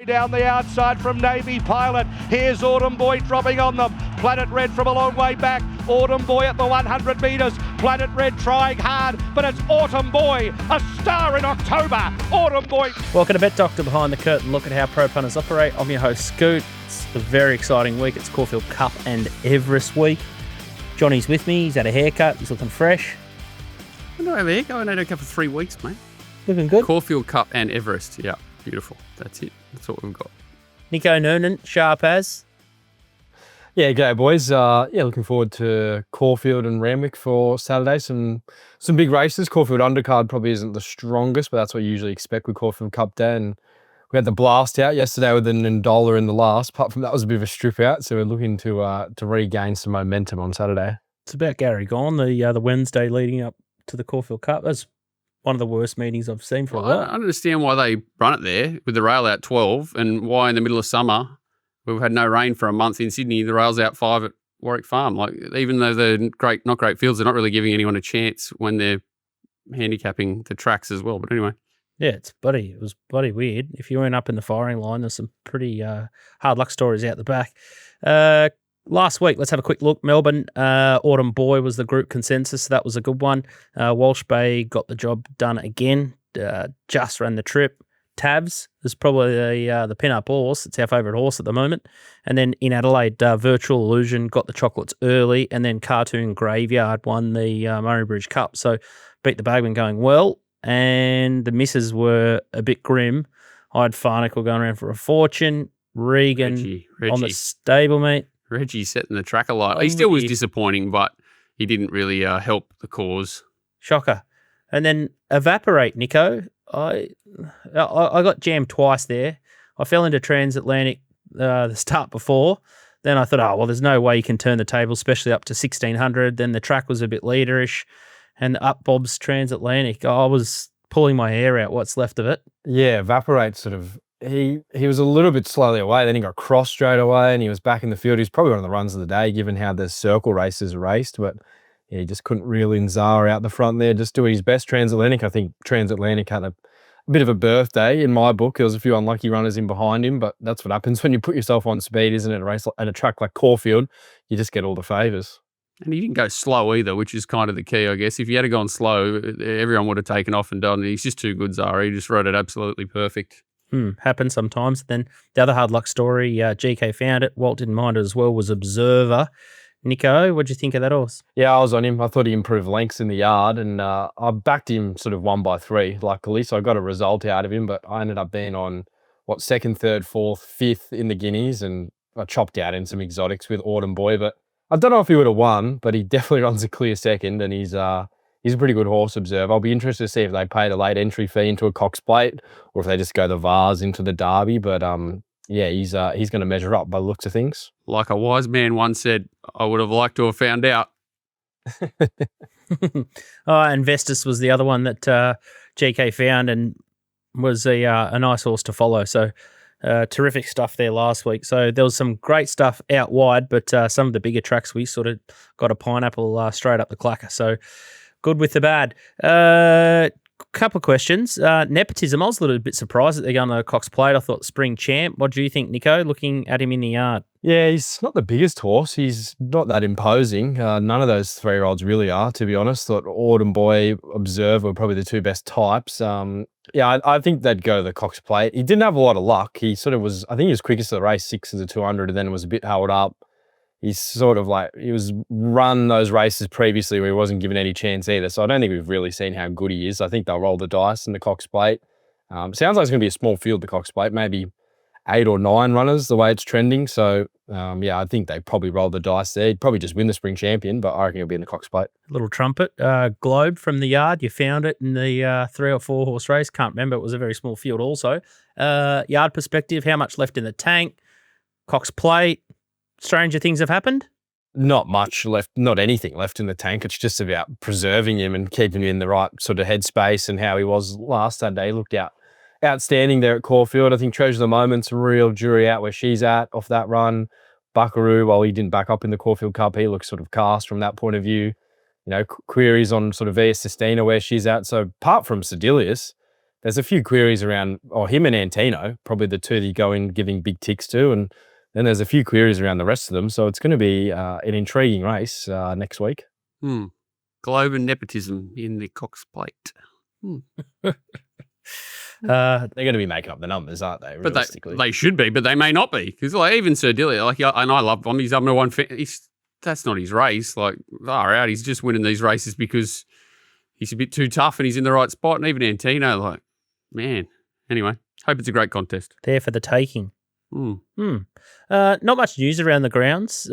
down the outside from Navy Pilot. Here's Autumn Boy dropping on them. Planet Red from a long way back. Autumn Boy at the 100 metres. Planet Red trying hard, but it's Autumn Boy, a star in October. Autumn Boy. Welcome to Bet Doctor Behind the Curtain. Look at how pro punters operate. I'm your host, Scoot. It's a very exciting week. It's Caulfield Cup and Everest week. Johnny's with me. He's had a haircut. He's looking fresh. I don't have a haircut. I had a haircut for 3 weeks, mate. Looking good. Caulfield Cup and Everest. Yeah, beautiful. That's it. That's what we've got. Nico Noonan, sharp as. Yeah, g'day boys. Looking forward to Caulfield and Randwick for Saturday. Some big races. Caulfield undercard probably isn't the strongest, but that's what you usually expect with Caulfield Cup Day. And we had the blast out yesterday with an $1 in the last. Apart from that was a bit of a strip out, so we're looking to regain some momentum on Saturday. It's about Gary gone. The Wednesday leading up to the Caulfield Cup. That's one of the worst meetings I've seen for a while. I don't understand why they run it there with the rail out 12 and why in the middle of summer we've had no rain for a month in Sydney, the rail's out 5 at Warwick Farm. Like, even though they're not great fields, they're not really giving anyone a chance when they're handicapping the tracks as well. But anyway. Yeah, it was bloody weird. If you weren't up in the firing line, there's some pretty hard luck stories out the back. Last week, let's have a quick look. Melbourne, Autumn Boy was the group consensus. So that was a good one. Walsh Bay got the job done again. Just ran the trip. Tabs is probably the pin-up horse. It's our favourite horse at the moment. And then in Adelaide, Virtual Illusion got the chocolates early, and then Cartoon Graveyard won the Murray Bridge Cup. So beat the bagman going well, and the misses were a bit grim. I had Farnacle going around for a fortune. Regan Reggie. on the stablemate. Reggie setting the track alight. He still was disappointing, but he didn't really help the cause. Shocker. And then Evaporate, Nico. I got jammed twice there. I fell into Transatlantic the start before. Then I thought, there's no way you can turn the table, especially up to 1600. Then the track was a bit leaderish, and up Bob's Transatlantic. I was pulling my hair out, what's left of it. Yeah, Evaporate sort of, he was a little bit slowly away, then he got crossed straight away and he was back in the field. He's probably one of the runs of the day, given how the circle races raced, but yeah, he just couldn't reel in Zara out the front there, just doing his best. Transatlantic, I think Transatlantic had a bit of a birthday in my book. There was a few unlucky runners in behind him, but that's what happens when you put yourself on speed, isn't it? A race at a track like Caulfield, you just get all the favours. And he didn't go slow either, which is kind of the key, I guess. If he had gone slow, everyone would have taken off and done it. He's just too good, Zara. He just rode it absolutely perfect. Happens sometimes. Then the other hard luck story, GK found it. Walt didn't mind it as well, was Observer. Nico, what'd you think of that horse? Yeah, I was on him. I thought he improved lengths in the yard, and I backed him sort of 1 by 3, luckily. So I got a result out of him, but I ended up being on, 2nd, 3rd, 4th, 5th in the Guineas, and I chopped out in some exotics with Autumn Boy. But I don't know if he would have won, but he definitely runs a clear second, and he's a pretty good horse, Observer. I'll be interested to see if they pay the late entry fee into a Cox Plate or if they just go the Vars into the Derby. But yeah, he's going to measure up by the looks of things. Like a wise man once said, I would have liked to have found out. And Vestas was the other one that GK found and was a nice horse to follow. So terrific stuff there last week. So there was some great stuff out wide, but some of the bigger tracks we sort of got a pineapple straight up the clacker. So good with the bad. Couple of questions. Nepotism, I was a little bit surprised that they're going to Cox Plate. I thought Spring Champ. What do you think, Nico, looking at him in the yard? Yeah, he's not the biggest horse. He's not that imposing. None of those 3-year-olds really are, to be honest. Thought Autumn Boy, Observer were probably the two best types. I think they'd go to the Cox Plate. He didn't have a lot of luck. He sort of was, I think he was quickest of the race, 6 of the 200, and then was a bit held up. He's sort of like, he was run those races previously where he wasn't given any chance either. So I don't think we've really seen how good he is. I think they'll roll the dice in the Cox Plate. Sounds like it's going to be a small field, the Cox Plate, maybe 8 or 9 runners the way it's trending. So I think they probably roll the dice there. He'd probably just win the Spring Champion, but I reckon he'll be in the Cox Plate. Little trumpet, Globe from the yard. You found it in the 3 or 4 horse race. Can't remember. It was a very small field also. Yard perspective, how much left in the tank? Cox Plate. Stranger things have happened? Not much left, not anything left in the tank. It's just about preserving him and keeping him in the right sort of headspace and how he was last Saturday. He looked outstanding there at Caulfield. I think Treasure of the Moment's a real jury out where she's at off that run. Buckaroo, while he didn't back up in the Caulfield Cup, he looks sort of cast from that point of view. You know, queries on sort of Via Sistina where she's at. So apart from Sedilius, there's a few queries around, him and Antino, probably the two that you go in giving big ticks to, and then there's a few queries around the rest of them. So it's going to be an intriguing race next week. Globe and nepotism in the Cox Plate. They're going to be making up the numbers, aren't they? But Realistically, they should be, but they may not be. Because like even Sir Dilly, like, and I love him. He's number one. That's not his race. Like, far out. He's just winning these races because he's a bit too tough and he's in the right spot. And even Antino, like, man. Anyway, hope it's a great contest. There for the taking. Not much news around the grounds.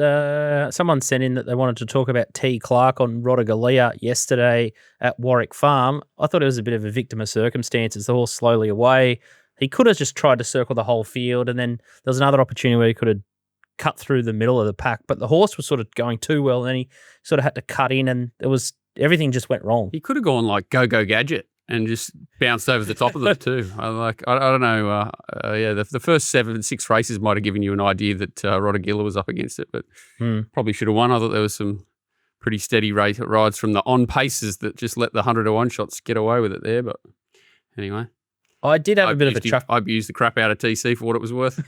Someone sent in that they wanted to talk about T. Clark on Rotagalia yesterday at Warwick Farm. I thought it was a bit of a victim of circumstances. The horse slowly away. He could have just tried to circle the whole field, and then there was another opportunity where he could have cut through the middle of the pack, but the horse was sort of going too well, and then he sort of had to cut in, and everything just went wrong. He could have gone like Go Gadget and just bounced over the top of them too. I don't know. The first 6 races might have given you an idea that Rotagalia was up against it, but probably should have won. I thought there was some pretty steady rides from the on paces that just let the 100-to-1 shots get away with it there. But anyway, I did have a bit of a chuckle. I abused the crap out of TC for what it was worth.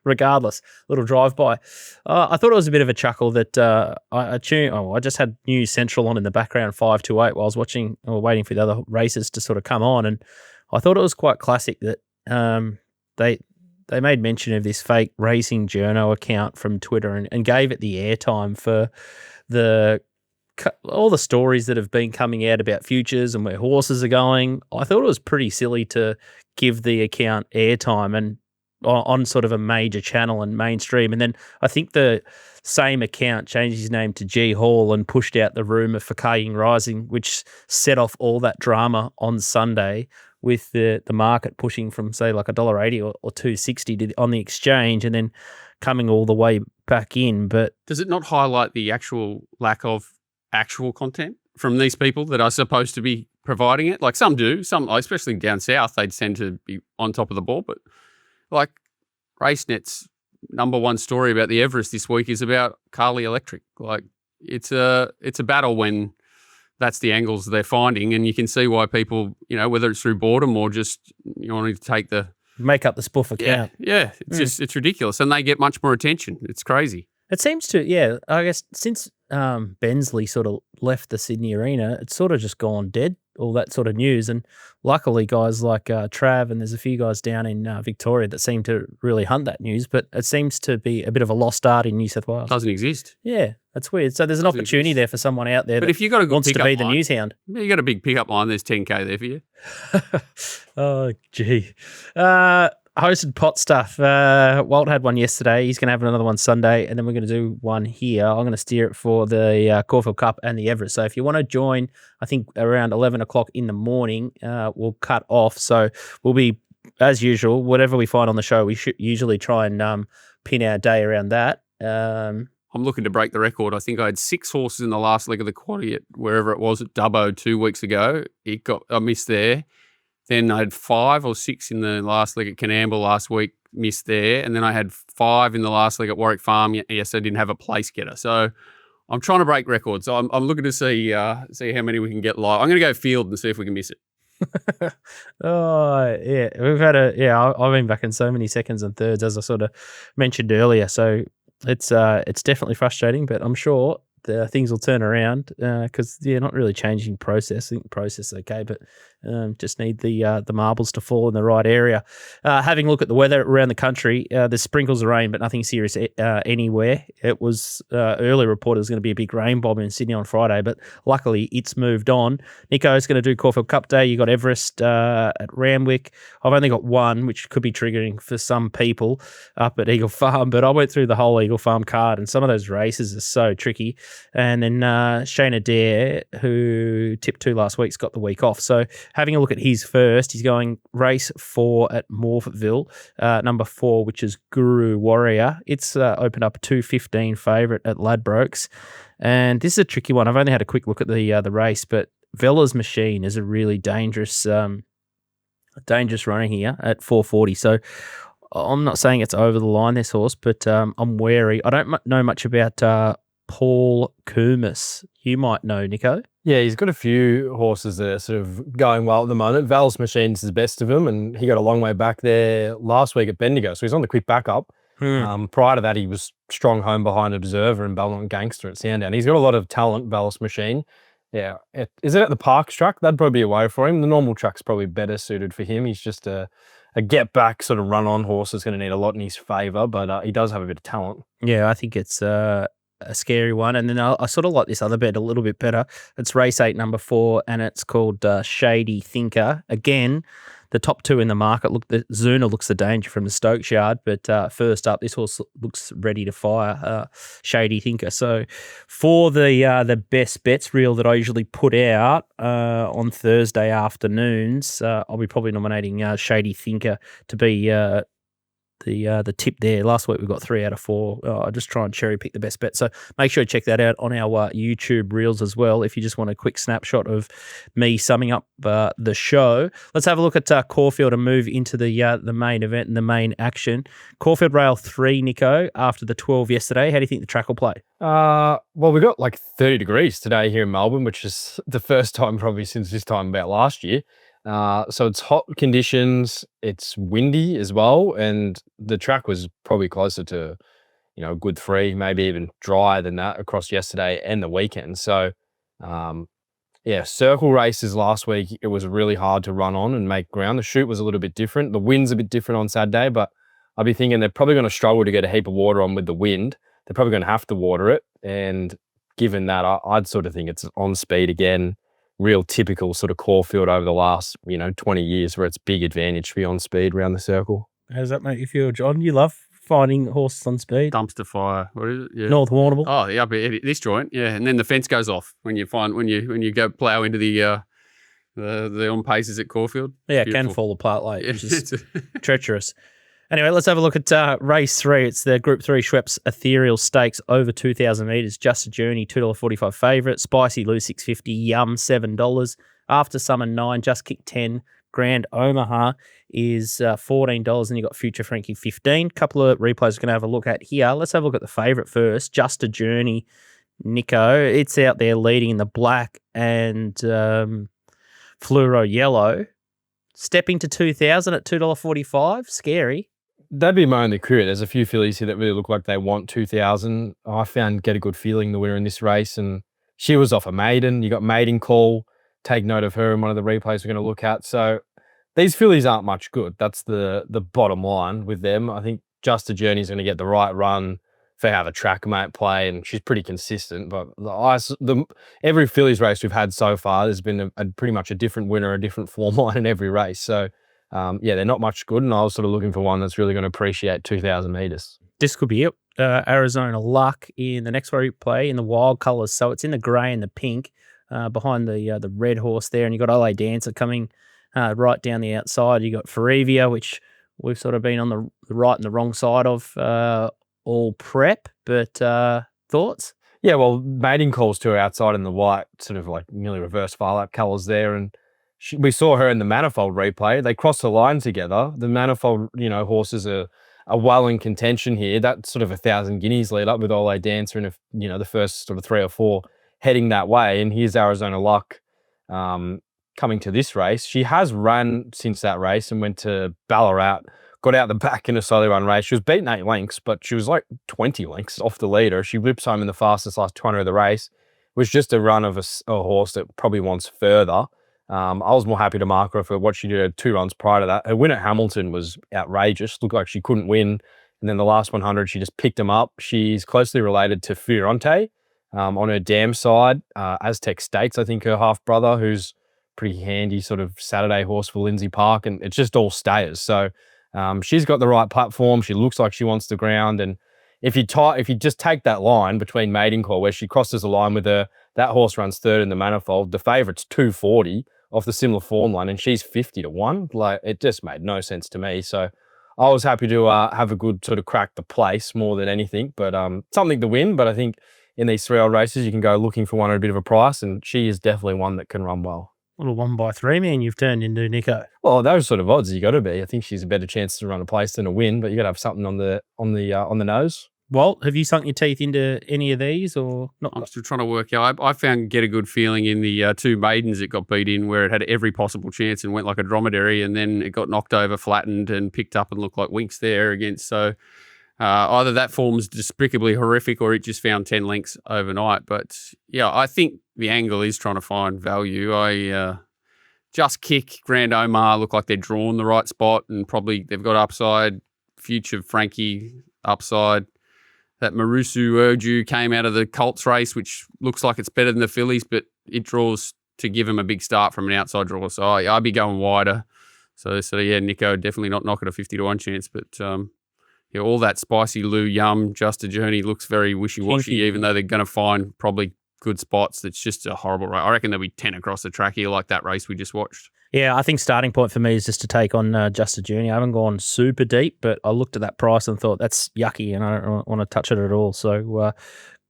Regardless, little drive-by. I thought it was a bit of a chuckle that I just had News Central on in the background 5 to 8 while I was watching or waiting for the other races to sort of come on, and I thought it was quite classic that they made mention of this fake racing journo account from Twitter and gave it the airtime for all the stories that have been coming out about futures and where horses are going. I thought it was pretty silly to give the account airtime and on sort of a major channel and mainstream. And then I think the same account changed his name to G Hall and pushed out the rumour for Kaying Rising, which set off all that drama on Sunday with the market pushing from, say, like $1.80 or $2.60 on the exchange and then coming all the way back in. But does it not highlight the actual lack of actual content from these people that are supposed to be providing it? Like some do, some, especially down south, they tend to be on top of the ball, but like RaceNet's number one story about the Everest this week is about Carly Electric. Like it's a battle when that's the angles they're finding, and you can see why people, whether it's through boredom or just wanting to make up the spoof account. Yeah. It's ridiculous, and they get much more attention. It's crazy. It seems to, I guess since Bensley sort of left the Sydney arena, it's sort of just gone dead, all that sort of news. And luckily guys like Trav and there's a few guys down in Victoria that seem to really hunt that news, but it seems to be a bit of a lost art in New South Wales. Doesn't exist. Yeah, that's weird. So there's an opportunity there for someone out there if you got a good wants to be the news hound. You got a big pickup line, there's 10K there for you. Oh, gee. Hosted pot stuff. Walt had one yesterday. He's going to have another one Sunday, and then we're going to do one here. I'm going to steer it for the Caulfield Cup and the Everest. So if you want to join, I think around 11 o'clock in the morning, we'll cut off. So we'll be, as usual, whatever we find on the show, we should usually try and pin our day around that. I'm looking to break the record. I think I had 6 horses in the last leg of the quaddie at wherever it was at Dubbo 2 weeks ago. I missed there. Then I had 5 or 6 in the last leg at Canamble last week, missed there. And then I had 5 in the last leg at Warwick Farm. Yes, I didn't have a place getter. So I'm trying to break records. So I'm looking to see how many we can get live. I'm going to go field and see if we can miss it. Oh, yeah. We've had I've been back in so many seconds and thirds, as I sort of mentioned earlier. So it's definitely frustrating, but I'm sure things will turn around because not really changing process. I think process is okay, but just need the marbles to fall in the right area. Having a look at the weather around the country, there's sprinkles of rain, but nothing serious anywhere. It was early reported it was going to be a big rain bomb in Sydney on Friday, but luckily it's moved on. Nico's going to do Caulfield Cup Day. You got Everest at Randwick. I've only got one, which could be triggering for some people up at Eagle Farm, but I went through the whole Eagle Farm card, and some of those races are so tricky. And then Shane Adair, who tipped 2 last week, has got the week off. So having a look at his first, he's going race 4 at Morphettville, number 4, which is Guru Warrior. It's opened up a 2.15 favourite at Ladbrokes. And this is a tricky one. I've only had a quick look at the race, but Vella's Machine is a really dangerous runner here at 4.40. So I'm not saying it's over the line, this horse, but I'm wary. I don't know much about Paul Kumis. You might know, Nico. Yeah, he's got a few horses that are sort of going well at the moment. Val's Machine's the best of them, and he got a long way back there last week at Bendigo, so he's on the quick backup. Prior to that, he was strong home behind Observer and Belmont Gangster at Sandown. He's got a lot of talent, Val's Machine. Yeah. Is it at the Parks track? That'd probably be a way for him. The normal track's probably better suited for him. He's just a get-back sort of run-on horse that's going to need a lot in his favour, but he does have a bit of talent. Yeah, I think it's a scary one. And then I sort of like this other bet a little bit better. It's race 8, number 4, and it's called Shady Thinker. Again, the top 2 in the market. Look, the Zuna looks the danger from the Stokes yard, but first up, this horse looks ready to fire, Shady Thinker. So for the best bets reel that I usually put out on Thursday afternoons, I'll be probably nominating Shady Thinker to be the tip there. Last week we got 3 out of 4. I just try and cherry pick the best bet. So make sure you check that out on our YouTube reels as well. If you just want a quick snapshot of me summing up the show, let's have a look at Caulfield and move into the main event and the main action. Caulfield Rail 3, Nico, after the 12 yesterday. How do you think the track will play? Well, we got like 30 degrees today here in Melbourne, which is the first time probably since this time about last year. So it's hot conditions, it's windy as well, and the track was probably closer to, a good 3, maybe even drier than that across yesterday and the weekend. So, circle races last week, it was really hard to run on and make ground. The shoot was a little bit different. The wind's a bit different on Saturday, but I'll be thinking they're probably going to struggle to get a heap of water on with the wind. They're probably going to have to water it, and given that, I'd sort of think it's on speed again. Real typical sort of Caulfield over the last, 20 years where it's big advantage to be on speed around the circle. How does that make you feel, John? You love finding horses on speed? Dumpster fire. What is it? Yeah. North Warrnambool. Oh, yeah, this joint. Yeah, and then the fence goes off when you go plough into the on paces at Caulfield. Yeah, it can fall apart late, which is treacherous. Anyway, let's have a look at race 3. It's the Group 3 Schweppes Ethereal Stakes over 2,000 metres. Just a Journey, $2.45 favourite. Spicy Lou, $6.50. Yum, $7. After Summer, 9. Just Kick, 10. Grand Omaha is $14. And you've got Future Frankie, 15. Couple of replays we're going to have a look at here. Let's have a look at the favourite first. Just a Journey, Nico. It's out there leading in the black and fluoro yellow. Stepping to 2,000 at $2.45. Scary. That'd be my only query. There's a few fillies here that really look like they want 2,000. I found Get a Good Feeling the winner in this race, and she was off a maiden. You got Maiden Call. Take note of her in one of the replays we're going to look at. So these fillies aren't much good. That's the bottom line with them. I think Just a Journey is going to get the right run for how the track might play, and she's pretty consistent. But every fillies race we've had so far, there's been pretty much a different winner, a different form line in every race. So they're not much good, and I was sort of looking for one that's really going to appreciate 2,000 metres. This could be it. Arizona Luck in the next replay in the wild colours. So it's in the grey and the pink behind the red horse there, and you've got Ole Dancer coming right down the outside. You got Ferevia, which we've sort of been on the right and the wrong side of all prep. But thoughts? Yeah, well, Maiden Call's to her outside in the white, sort of like nearly reverse file-up colours there, and we saw her in the Manifold replay. They crossed the line together. The Manifold, horses are well in contention here. That's sort of 1,000 guineas lead up with Ole Dancer and the first sort of 3 or 4 heading that way. And here's Arizona Luck coming to this race. She has run since that race and went to Ballarat, got out the back in a slowly run race. She was beaten 8 lengths, but she was like 20 lengths off the leader. She whips home in the fastest last 200 of the race. It was just a run of a horse that probably wants further. I was more happy to mark her for what she did 2 runs prior to that. Her win at Hamilton was outrageous. Looked like she couldn't win. And then the last 100, she just picked them up. She's closely related to Fioronte on her dam side. Aztec States, I think, her half-brother, who's pretty handy sort of Saturday horse for Lindsay Park. And it's just all stayers. So she's got the right platform. She looks like she wants the ground. And if you just take that line between Maiden Call, where she crosses the line with her, that horse runs 3rd in the Manifold. The favourite's 240 off the similar form line, and she's 50 to 1. Like, it just made no sense to me. So I was happy to have a good sort of crack the place more than anything, but something to win. But I think in these 3-year-old races, you can go looking for one at a bit of a price, and she is definitely one that can run well. Little 1x3 man you've turned into, Nico. Well, those sort of odds you got to be. I think she's a better chance to run a place than a win, but you got to have something on the nose. Walt, have you sunk your teeth into any of these or not? I'm still trying to work out. I found Get a Good Feeling in the 2 maidens it got beat in, where it had every possible chance and went like a dromedary, and then it got knocked over, flattened, and picked up and looked like Winks there against. So either that form's despicably horrific or it just found 10 lengths overnight. But yeah, I think the angle is trying to find value. Just Kick, Grand Omar look like they're drawn the right spot, and probably they've got upside. Future Frankie upside. That Marusu Urju came out of the Colts race, which looks like it's better than the fillies, but it draws to give him a big start from an outside draw. So I'd be going wider. So yeah, Nico definitely not knocking a 50-1 chance, but yeah, all that Spicy Lou Yum, Just a Journey looks very wishy-washy, even though they're going to find probably good spots. It's just a horrible race. I reckon there'll be 10 across the track here, like that race we just watched. Yeah, I think starting point for me is just to take on Just a Journey. I haven't gone super deep, but I looked at that price and thought that's yucky and I don't want to touch it at all. So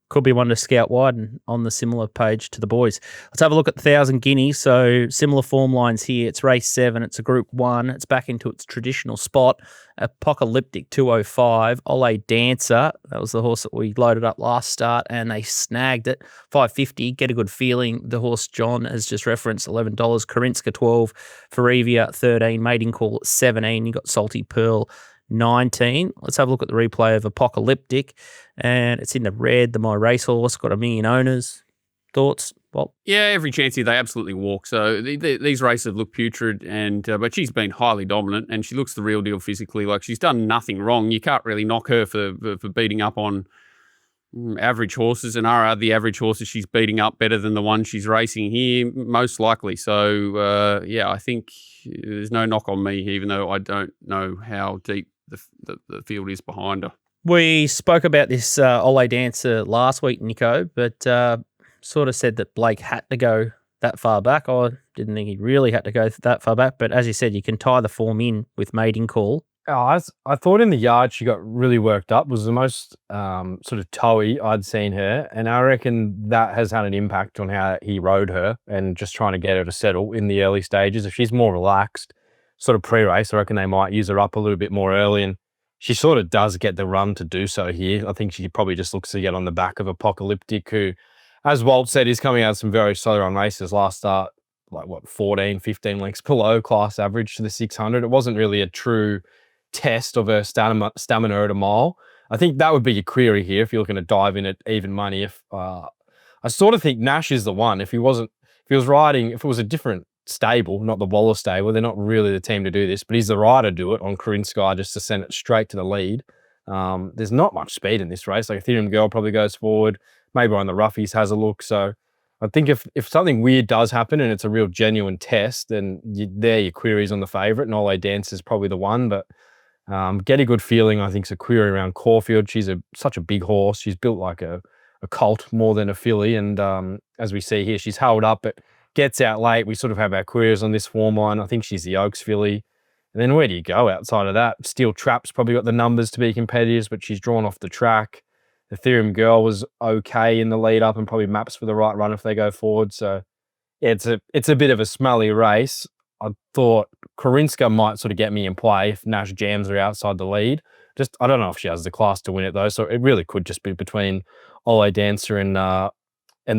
could be one to scout wide and on the similar page to the boys. Let's have a look at 1,000 Guineas. So similar form lines here. It's race 7. It's a Group 1. It's back into its traditional spot. Apocalyptic 205. Ole Dancer. That was the horse that we loaded up last start and they snagged it. 550. Get a Good Feeling. The horse John has just referenced $11. Karinska 12. Farivia 13. Mating Call 17. You got Salty Pearl 19. Let's have a look at the replay of Apocalyptic. And it's in the red, the My Racehorse, got 1 million owners. Thoughts? Well, yeah, every chance here they absolutely walk. So these races look putrid, and but she's been highly dominant, and she looks the real deal physically. Like she's done nothing wrong. You can't really knock her for beating up on average horses, and are the average horses she's beating up better than the one she's racing here? Most likely. So yeah, I think there's no knock on me, even though I don't know how deep the field is behind her. We spoke about this Ole Dancer last week, Nico, but sort of said that Blake had to go that far back. I didn't think he really had to go that far back, but as you said, you can tie the form in with Mating Call. I thought in the yard she got really worked up, was the most sort of toey I'd seen her, and I reckon that has had an impact on how he rode her and just trying to get her to settle in the early stages. If she's more relaxed, sort of pre-race, I reckon they might use her up a little bit more early, and she sort of does get the run to do so here. I think she probably just looks to get on the back of Apocalyptic, who, as Walt said, is coming out of some very slow run races. Last start, like 14, 15 lengths below class average to the 600. It wasn't really a true test of her stamina at a mile. I think that would be your query here if you're looking to dive in at even money. If I sort of think Nash is the one. If it was a different stable, not the Waller stable, they're not really the team to do this, but he's the rider to do it on Karinska just to send it straight to the lead. There's not much speed in this race. Like Ethereal Girl probably goes forward, maybe on the roughies has a look. So I think if something weird does happen and it's a real genuine test, then there your queries on the favourite, and Ole Dance is probably the one. But Get a Good Feeling, I think, is a query around Caulfield. She's such a big horse. She's built like a colt more than a filly, and as we see here, she's held up but gets out late. We sort of have our queries on this form line. I think she's the Oaks filly. And then where do you go outside of that? Steel Trap's probably got the numbers to be competitive, but she's drawn off the track. Ethereum Girl was okay in the lead up and probably maps for the right run if they go forward. So yeah, it's a bit of a smelly race. I thought Karinska might sort of get me in play if Nash jams her outside the lead. Just I don't know if she has the class to win it though. So it really could just be between Ole Dancer and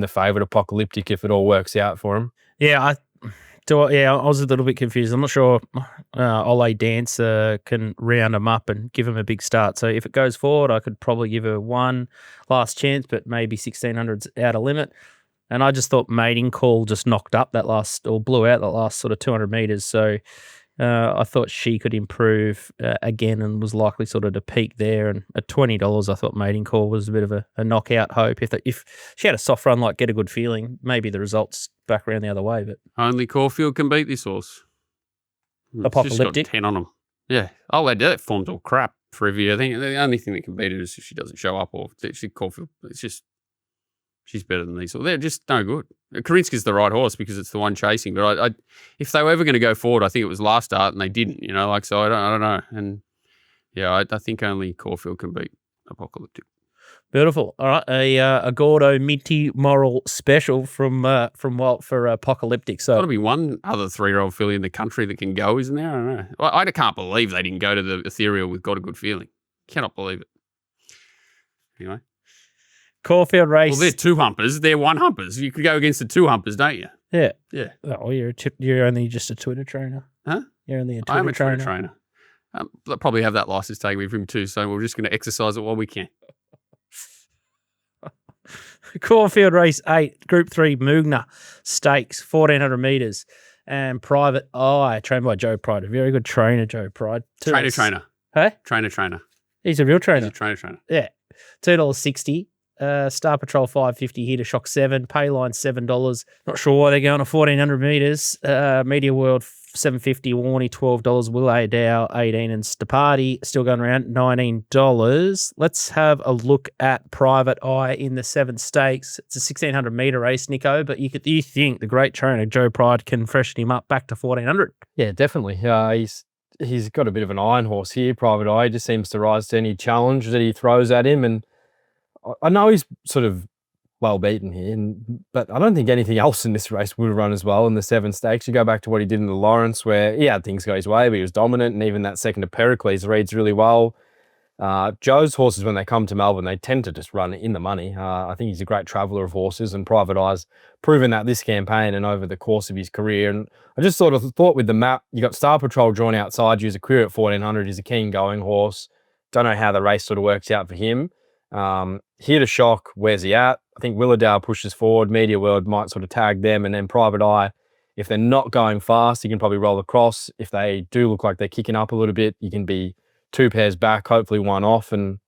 the favourite Apocalyptic if it all works out for him. Yeah, I was a little bit confused. I'm not sure Ole Dancer can round him up and give him a big start. So if it goes forward, I could probably give her one last chance, but maybe 1600's out of limit. And I just thought Mating Call just knocked up blew out that last sort of 200 metres. So I thought she could improve again and was likely sort of to peak there. And at $20, I thought Mating Call was a bit of a knockout hope. If she had a soft run like Get a Good Feeling, maybe the results back around the other way. But only Caulfield can beat this horse. Apocalyptic. She's got 10 on them. Yeah. Oh, that form's all crap for Review. I think the only thing that can beat it is if she doesn't show up or Caulfield. It's just she's better than these. They're just no good. Karinska's the right horse because it's the one chasing. But I if they were ever going to go forward, I think it was last start and they didn't. So I don't know. And yeah, I think only Caulfield can beat Apocalyptic. Beautiful. All right, a Gordo Minty Moral special from Walt for Apocalyptic. So got to be one other 3-year-old filly in the country that can go, isn't there? I don't know. I can't believe they didn't go to the Ethereal with Got a Good Feeling. Cannot believe it. Anyway. Caulfield race. Well, they're two humpers. They're one humpers. You could go against the two humpers, don't you? Yeah. Yeah. Oh, you're only just a Twitter trainer. Huh? You're only a I am Twitter a Twitter trainer. They'll probably have that license taken away from him too, so we're just going to exercise it while we can. Caulfield race 8, Group 3, Moonga Stakes, 1,400 metres. And Private Eye, trained by Joe Pride. A very good trainer, Joe Pride. Trainer. Hey? Trainer. He's a real trainer. He's a trainer. Yeah. $2.60. Star Patrol $5.50 here to Shock 7. Payline $7. Not sure why they're going to 1,400 metres. Media World $7.50. Warney $12. Will ADAIR $18. And Stapati still going around $19. Let's have a look at Private Eye in the 7 stakes. It's a 1,600 metre race, Nico, but you think the great trainer Joe Pride can freshen him up back to 1,400? Yeah, definitely. He's got a bit of an iron horse here, Private Eye. He just seems to rise to any challenge that he throws at him. And I know he's sort of well beaten here, but I don't think anything else in this race would have run as well in the 7 stakes. You go back to what he did in the Lawrence, where he had things go his way, but he was dominant, and even that second to Pericles reads really well. Joe's horses, when they come to Melbourne, they tend to just run in the money. I think he's a great traveller of horses, and Private Eye's proven that this campaign and over the course of his career. And I just sort of thought with the map, you got Star Patrol drawn outside, use a query at 1,400. He's a keen going horse. Don't know how the race sort of works out for him. Here to Shock, where's he at? I think Willowdale pushes forward. Media World might sort of tag them, and then Private Eye, if they're not going fast, you can probably roll across. If they do look like they're kicking up a little bit, you can be 2 pairs back, hopefully 1 off, and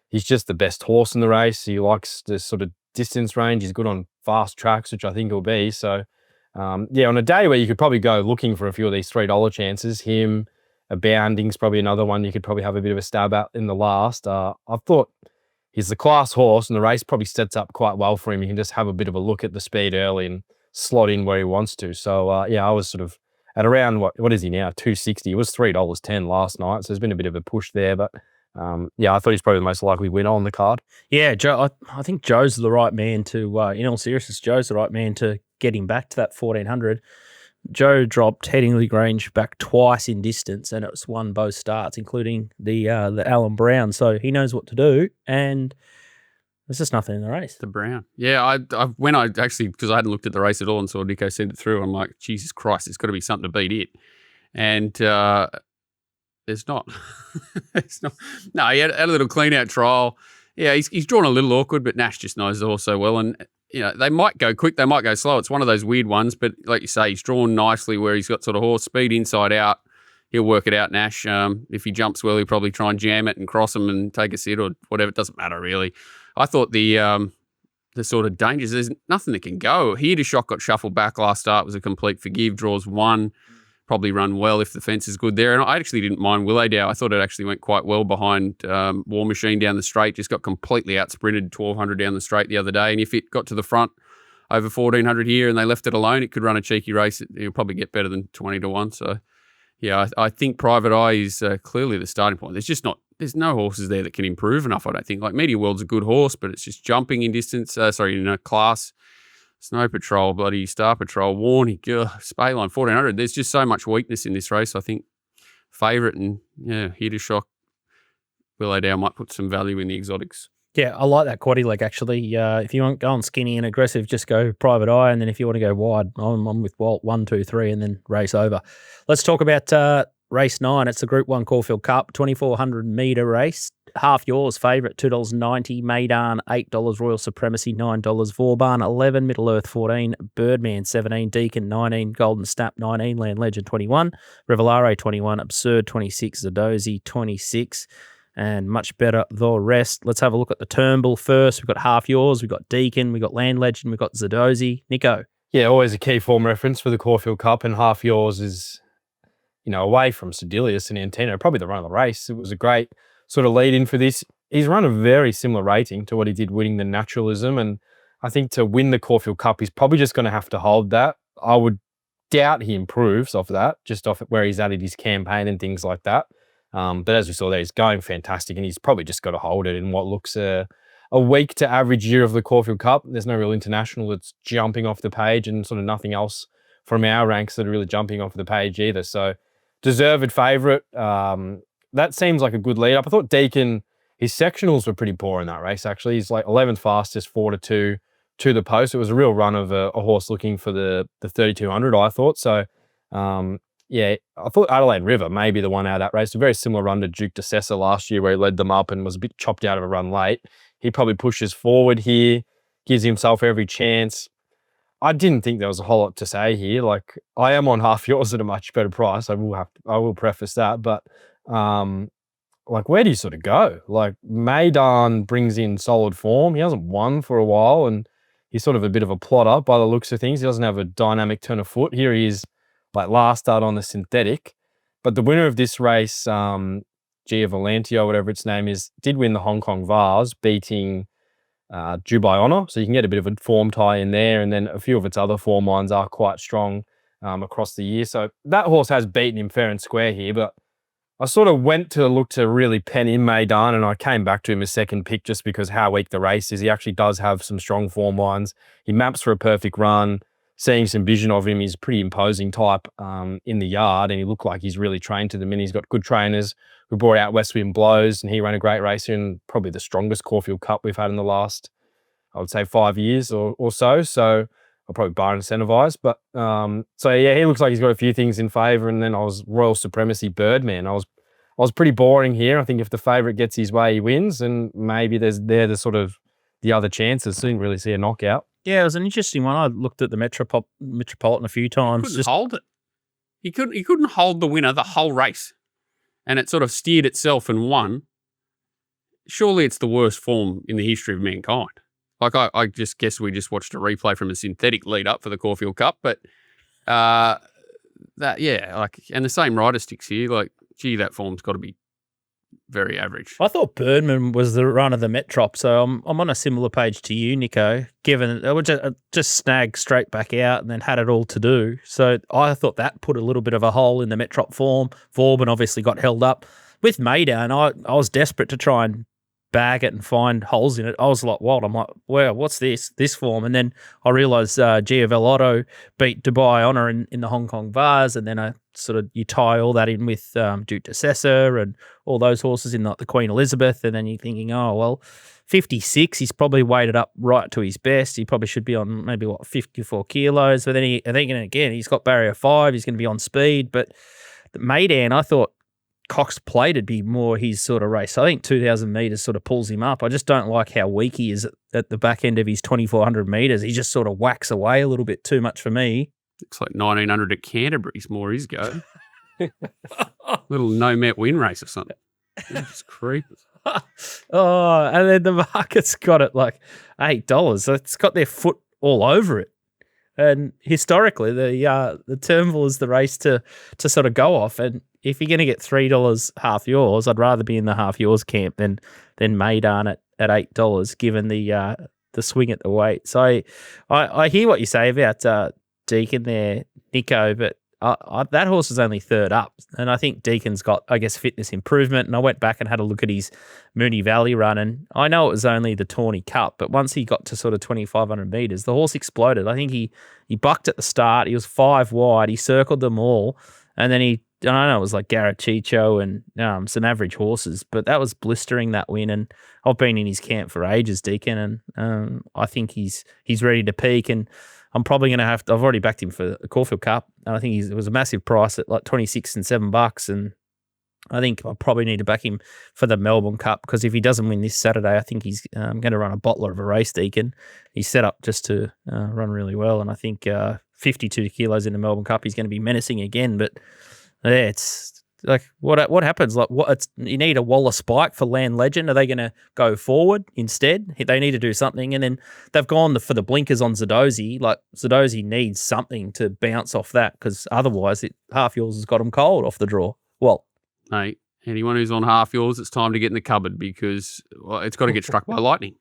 he's just the best horse in the race. He likes the sort of distance range. He's good on fast tracks, which I think he'll be. So, yeah, on a day where you could probably go looking for a few of these $3 chances, him, a Bounding's probably another one you could probably have a bit of a stab at in the last. I thought he's the class horse, and the race probably sets up quite well for him. You can just have a bit of a look at the speed early and slot in where he wants to. So, yeah, I was sort of at around, what is he now, 260. It was $3.10 last night, so there's been a bit of a push there. But, yeah, I thought he's probably the most likely winner on the card. Yeah, Joe. I think Joe's the right man to, in all seriousness, Joe's the right man to get him back to that 1,400. Joe dropped Headingley Grange back twice in distance, and it's won both starts, including the Alan Brown. So he knows what to do, and there's just nothing in the race. The Brown. Yeah, when I actually, because I hadn't looked at the race at all and saw Nico send it through, I'm like, Jesus Christ, it's got to be something to beat it. And there's not. It's not. No, he had a little clean-out trial. Yeah, he's drawn a little awkward, but Nash just knows the horse so well. And, you know, they might go quick, they might go slow. It's one of those weird ones, but like you say, he's drawn nicely where he's got sort of horse speed inside out. He'll work it out, Nash. If he jumps well, he'll probably try and jam it and cross him and take a sit or whatever. It doesn't matter, really. I thought the sort of dangers, there's nothing that can go. Here to Shock got shuffled back last start, was a complete forgive, draws 1. Probably run well if the fence is good there. And I actually didn't mind Willowdale. I thought it actually went quite well behind War Machine down the straight. Just got completely out-sprinted 1,200 down the straight the other day. And if it got to the front over 1,400 here and they left it alone, it could run a cheeky race. It'll probably get better than 20-1. So, yeah, I think Private Eye is clearly the starting point. There's no horses there that can improve enough, I don't think. Like Media World's a good horse, but it's just jumping in distance, in class. Snow Patrol, bloody Star Patrol, Warney, Spayline, 1,400. There's just so much weakness in this race. I think favourite and, yeah, Here to Shock, Willowdale might put some value in the exotics. Yeah, I like that quaddie leg, actually. If you want to go on skinny and aggressive, just go Private Eye. And then if you want to go wide, I'm with Walt, 1, 2, 3, and then race over. Let's talk about race 9. It's the Group 1 Caulfield Cup, 2,400 metre race. Half yours, favourite, $2.90. Maidan, $8. Royal Supremacy, $9. Vauban, $11. Middle Earth, $14. Birdman, $17. Deacon, $19. Golden Snap, $19. Land Legend, $21. Revelare, $21. Absurd, $26. Zadozi, $26. And much better the rest. Let's have a look at the Turnbull first. We've got half yours. We've got Deacon. We've got Land Legend. We've got Zadozi. Nico. Yeah, always a key form reference for the Caulfield Cup, and half yours is, away from Sedilius and Antino, probably the run of the race. It was a great sort of lead in for this. He's run a very similar rating to what he did winning the Naturalism, and I think to win the Caulfield Cup, he's probably just going to have to hold that. I would doubt he improves off that, just off where he's at in his campaign and things like that. But as we saw there, he's going fantastic, and he's probably just got to hold it in what looks a weak to average year of the Caulfield Cup. There's no real international that's jumping off the page, and sort of nothing else from our ranks that are really jumping off the page either. So deserved favourite. That seems like a good lead up. I thought Deacon, His sectionals were pretty poor in that race, actually. He's like 11th fastest, 4-2 to the post. It was a real run of a horse looking for the 3200, I thought. So, yeah, I thought Adelaide River may be the one out of that race. A very similar run to Duke de Sessa last year where he led them up and was a bit chopped out of a run late. He probably pushes forward here, gives himself every chance. I didn't think there was a whole lot to say here. Like, I am on half yours at a much better price. I will preface that. But, like, where do you sort of go? Like, Meydan brings in solid form. He hasn't won for a while, and he's sort of a bit of a plotter by the looks of things. He doesn't have a dynamic turn of foot. Here he is, like, last start on the synthetic. But the winner of this race, Gia Valentio, whatever its name is, did win the Hong Kong Vase, beating Dubai Honor. So you can get a bit of a form tie in there. And then a few of its other form lines are quite strong across the year. So that horse has beaten him fair and square here, but I sort of went to look to really pen in Meydan, and I came back to him as second pick just because how weak the race is. He actually does have some strong form lines. He maps for a perfect run. Seeing some vision of him, he's a pretty imposing type in the yard, and he looked like he's really trained to the minute. He's got good trainers who brought out West Wind Blows, and he ran a great race in probably the strongest Caulfield Cup we've had in the last, I would say, 5 years or so. So I'll probably bar incentivise. But so yeah, he looks like he's got a few things in favour. And then I was Royal Supremacy Birdman. I was pretty boring here. I think if the favourite gets his way, he wins, and maybe they're the sort of the other chances. So you didn't really see a knockout. Yeah, it was an interesting one. I looked at the Metropolitan a few times. He couldn't hold it. He couldn't hold the winner the whole race, and it sort of steered itself and won. Surely it's the worst form in the history of mankind. Like, I just guess we just watched a replay from a synthetic lead up for the Caulfield Cup, but and the same rider sticks here. Like, gee, that form's got to be very average. I thought Birdman was the run of the Metrop, so I'm on a similar page to you, Nico, given it would just snag straight back out and then had it all to do. So I thought that put a little bit of a hole in the Metrop form. Vauban obviously got held up. With Meydan, I was desperate to try and bag it and find holes in it. I was like, "What?" I'm like, "Wow, what's this form?" And then I realised Gia Velotto beat Dubai Honor in the Hong Kong Vase, and then I sort of you tie all that in with Duke de Sessa and all those horses in like the Queen Elizabeth, and then you're thinking, oh well, 56, he's probably weighted up right to his best. He probably should be on maybe 54 kilos, but then again he's got barrier 5. He's going to be on speed, but the Meydan, I thought Cox Plate would be more his sort of race. I think 2,000 metres sort of pulls him up. I just don't like how weak he is at the back end of his 2,400 metres. He just sort of whacks away a little bit too much for me. Looks like 1,900 at Canterbury's more his go. Little no-met win race or something. It's creepy. Oh, and then the market's got it like $8. So it's got their foot all over it. And historically, the Turnbull is the race to sort of go off. And if you're going to get $3 half yours, I'd rather be in the half yours camp than Meydan at $8, given the swing at the weight. So I hear what you say about Deacon there, Nico, but that horse is only third up. And I think Deacon's got, I guess, fitness improvement. And I went back and had a look at his Moonee Valley run. And I know it was only the Tawny Cup, but once he got to sort of 2,500 metres, the horse exploded. I think he bucked at the start. He was 5 wide. He circled them all. And then I don't know, it was like Garrett Chicho and some average horses. But that was blistering, that win. And I've been in his camp for ages, Deacon. And I think he's ready to peak. And I'm probably going to I've already backed him for the Caulfield Cup, and I think it was a massive price at like 26 and $7. And I think I probably need to back him for the Melbourne Cup, because if he doesn't win this Saturday, I think he's going to run a bottler of a race, Deacon. He's set up just to run really well, and I think 52 kilos in the Melbourne Cup, he's going to be menacing again. But yeah, it's like what happens? Like you need a Waller Spike for Land Legend. Are they going to go forward instead? They need to do something, and then they've gone for the blinkers on Zadozi. Like Zadozi needs something to bounce off that, because otherwise half yours has got him cold off the draw. Well, hey, anyone who's on half yours, it's time to get in the cupboard, because it's got to get struck by lightning.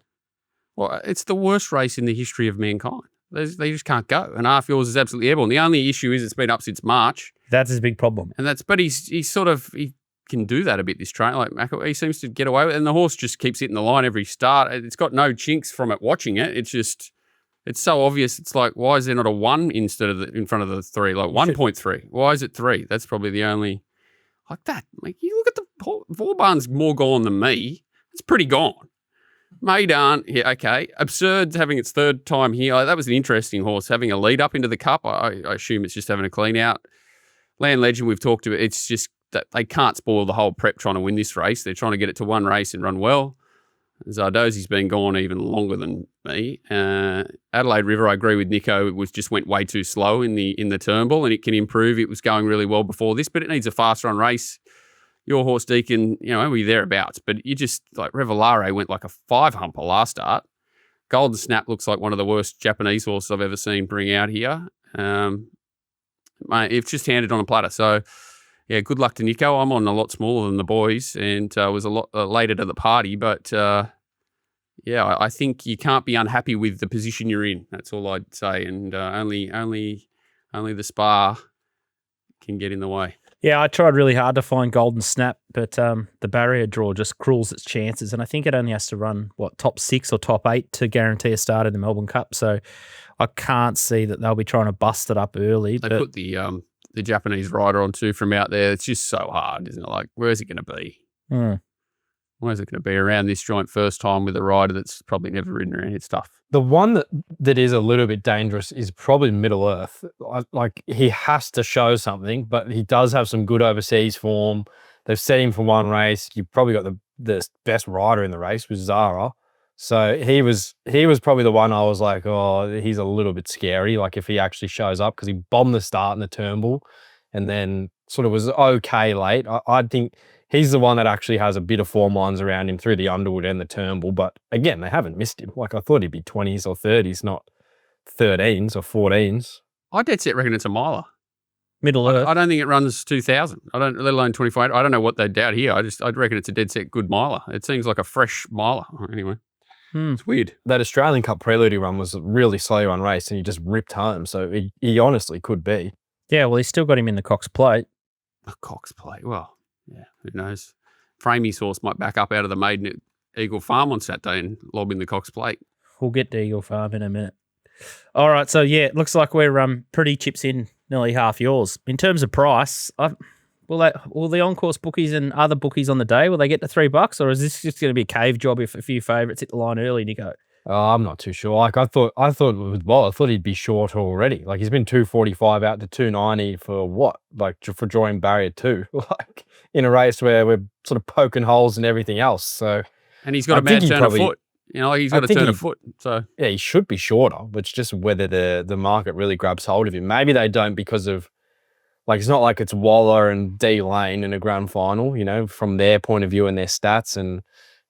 Well, it's the worst race in the history of mankind. They just can't go, and half yours is absolutely airborne. The only issue is it's been up since March. That's his big problem. And but he can do that a bit, this train. Like he seems to get away with it, and the horse just keeps hitting the line every start. It's got no chinks from it watching it. It's so obvious. It's like, why is there not a 1 instead of in front of the 3? Like 1.3. Why is it 3? That's probably the only like that. Like, you look at the Vauban's more gone than me. It's pretty gone. Maidan, yeah, okay. Absurd's having its third time here. That was an interesting horse, having a lead up into the Cup. I assume it's just having a clean out. Land Legend, we've talked about. It's just that they can't spoil the whole prep trying to win this race. They're trying to get it to one race and run well. Zardozi's been gone even longer than me. Adelaide River, I agree with Nico. It just went way too slow in the Turnbull, and it can improve. It was going really well before this, but it needs a fast run race. Your horse Deacon, we're thereabouts, but you just like Revelare went like a 5-humper last start. Golden Snap looks like one of the worst Japanese horses I've ever seen bring out here. It's just handed on a platter. So, yeah, good luck to Nico. I'm on a lot smaller than the boys and was a lot later to the party. But, I think you can't be unhappy with the position you're in. That's all I'd say. And only the Spa can get in the way. Yeah, I tried really hard to find Golden Snap, but the barrier draw just cruels its chances. And I think it only has to run, top 6 or top 8 to guarantee a start in the Melbourne Cup. So I can't see that they'll be trying to bust it up early. They put the Japanese rider on too from out there. It's just so hard, isn't it? Like, where's it going to be? Where's it going to be around this joint first time with a rider that's probably never ridden around? It's tough. The one that is a little bit dangerous is probably Middle Earth. Like, he has to show something, but he does have some good overseas form. They've set him for one race. You probably got the best rider in the race, was Zara. So he was probably the one I was like, oh, he's a little bit scary. Like, if he actually shows up, because he bombed the start in the Turnbull and then sort of was okay late. I think he's the one that actually has a bit of form lines around him through the Underwood and the Turnbull. But again, they haven't missed him. Like, I thought he'd be 20s or 30s, not 13s or 14s. I dead set reckon it's a miler. Middle Earth. I don't think it runs 2,000. Let alone 25. I don't know what they doubt here. I'd reckon it's a dead set good miler. It seems like a fresh miler. Anyway, it's weird. That Australian Cup prelude run was a really slow run race, and he just ripped home. So he honestly could be. Yeah, well, he's still got him in the Cox Plate. A Cox Plate. Well, yeah, who knows? Framey's horse might back up out of the maiden at Eagle Farm on Saturday and lob in the Cox Plate. We'll get to Eagle Farm in a minute. All right, so yeah, it looks like we're pretty chips in, nearly half yours. In terms of price, will the on-course bookies and other bookies on the day, will they get to $3, or is this just going to be a cave job if a few favourites hit the line early, Nico? I'm not too sure. Like, I thought with Walt, I thought he'd be short already. Like, he's been 245 out to 290 for what? Like, for drawing barrier 2. Like, in a race where we're sort of poking holes and everything else. So, and he's got a bad turn of foot. He's got a turn of foot. So yeah, he should be shorter, but it's just whether the market really grabs hold of him. Maybe they don't because of, like, it's not like it's Waller and D Lane in a grand final, from their point of view and their stats and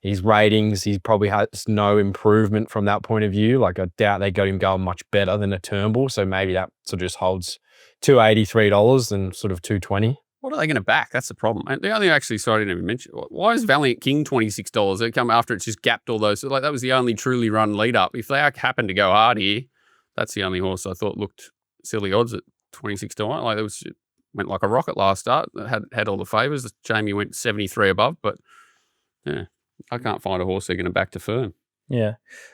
his ratings. He probably has no improvement from that point of view. Like, I doubt they got him going much better than a Turnbull. So maybe that sort of just holds $283 and sort of $220. What are they going to back? That's the problem. And the only actually, sorry, I didn't even mention. Why is Valiant King $26? They come after it's just gapped all those. Like, that was the only truly run lead up. If they happen to go hard here, that's the only horse I thought looked silly odds at $26. Like, it went like a rocket last start. It had all the favours. Jamie went 73 above, but yeah, I can't find a horse they're going to back to firm. Yeah,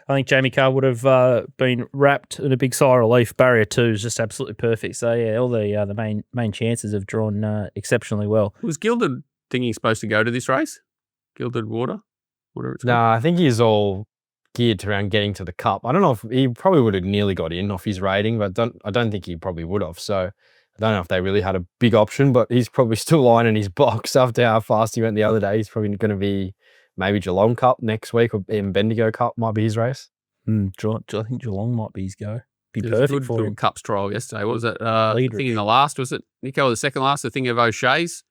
I think Jamie Carr would have been wrapped in a big sigh of relief. Barrier 2 is just absolutely perfect. So yeah, all the main chances have drawn exceptionally well. Was Gilded thinking supposed to go to this race? Gilded Water, whatever it's called. No, I think he's all geared around getting to the Cup. I don't know if he probably would have nearly got in off his rating, but I don't think he probably would have. So I don't know if they really had a big option, but he's probably still lying in his box after how fast he went the other day. He's probably going to be maybe Geelong Cup next week, or even Bendigo Cup might be his race. I think Geelong might be his go. Be perfect for him. Cups trial yesterday. What was it? I think in the last, was it Nico, the second last? The thing of O'Shea's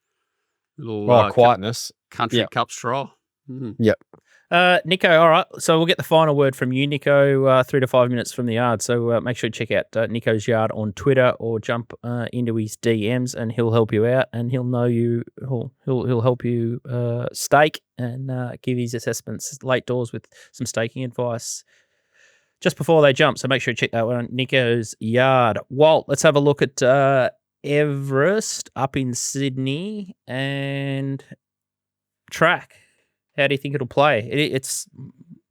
little quietness country Cups trial. Mm-hmm. Yep. Nico, all right. So we'll get the final word from you, Nico, 3 to 5 minutes from the yard. So make sure you check out Nico's yard on Twitter or jump into his DMs, and he'll help you out, and he'll know you. He'll help you stake and give his assessments late doors with some staking advice just before they jump. So make sure you check that one on Nico's yard. Walt, let's have a look at Everest up in Sydney and track. How do you think it'll play? It's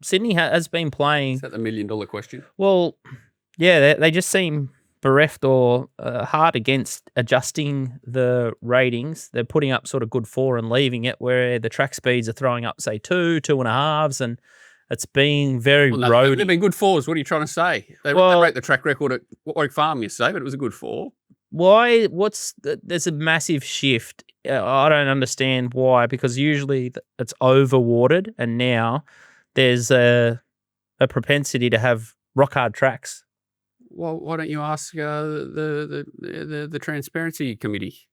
Sydney has been playing. Is that the $1 million question? Well, yeah, they just seem bereft or hard against adjusting the ratings. They're putting up sort of good 4 and leaving it, where the track speeds are throwing up, say, 2.5s, and it's being very roady. They've been good 4s. What are you trying to say? They rate the track record at Warwick Farm yesterday, but it was a good 4. Why? There's a massive shift. I don't understand why, because usually it's overwatered, and now there's a propensity to have rock hard tracks. Well, why don't you ask the Transparency Committee?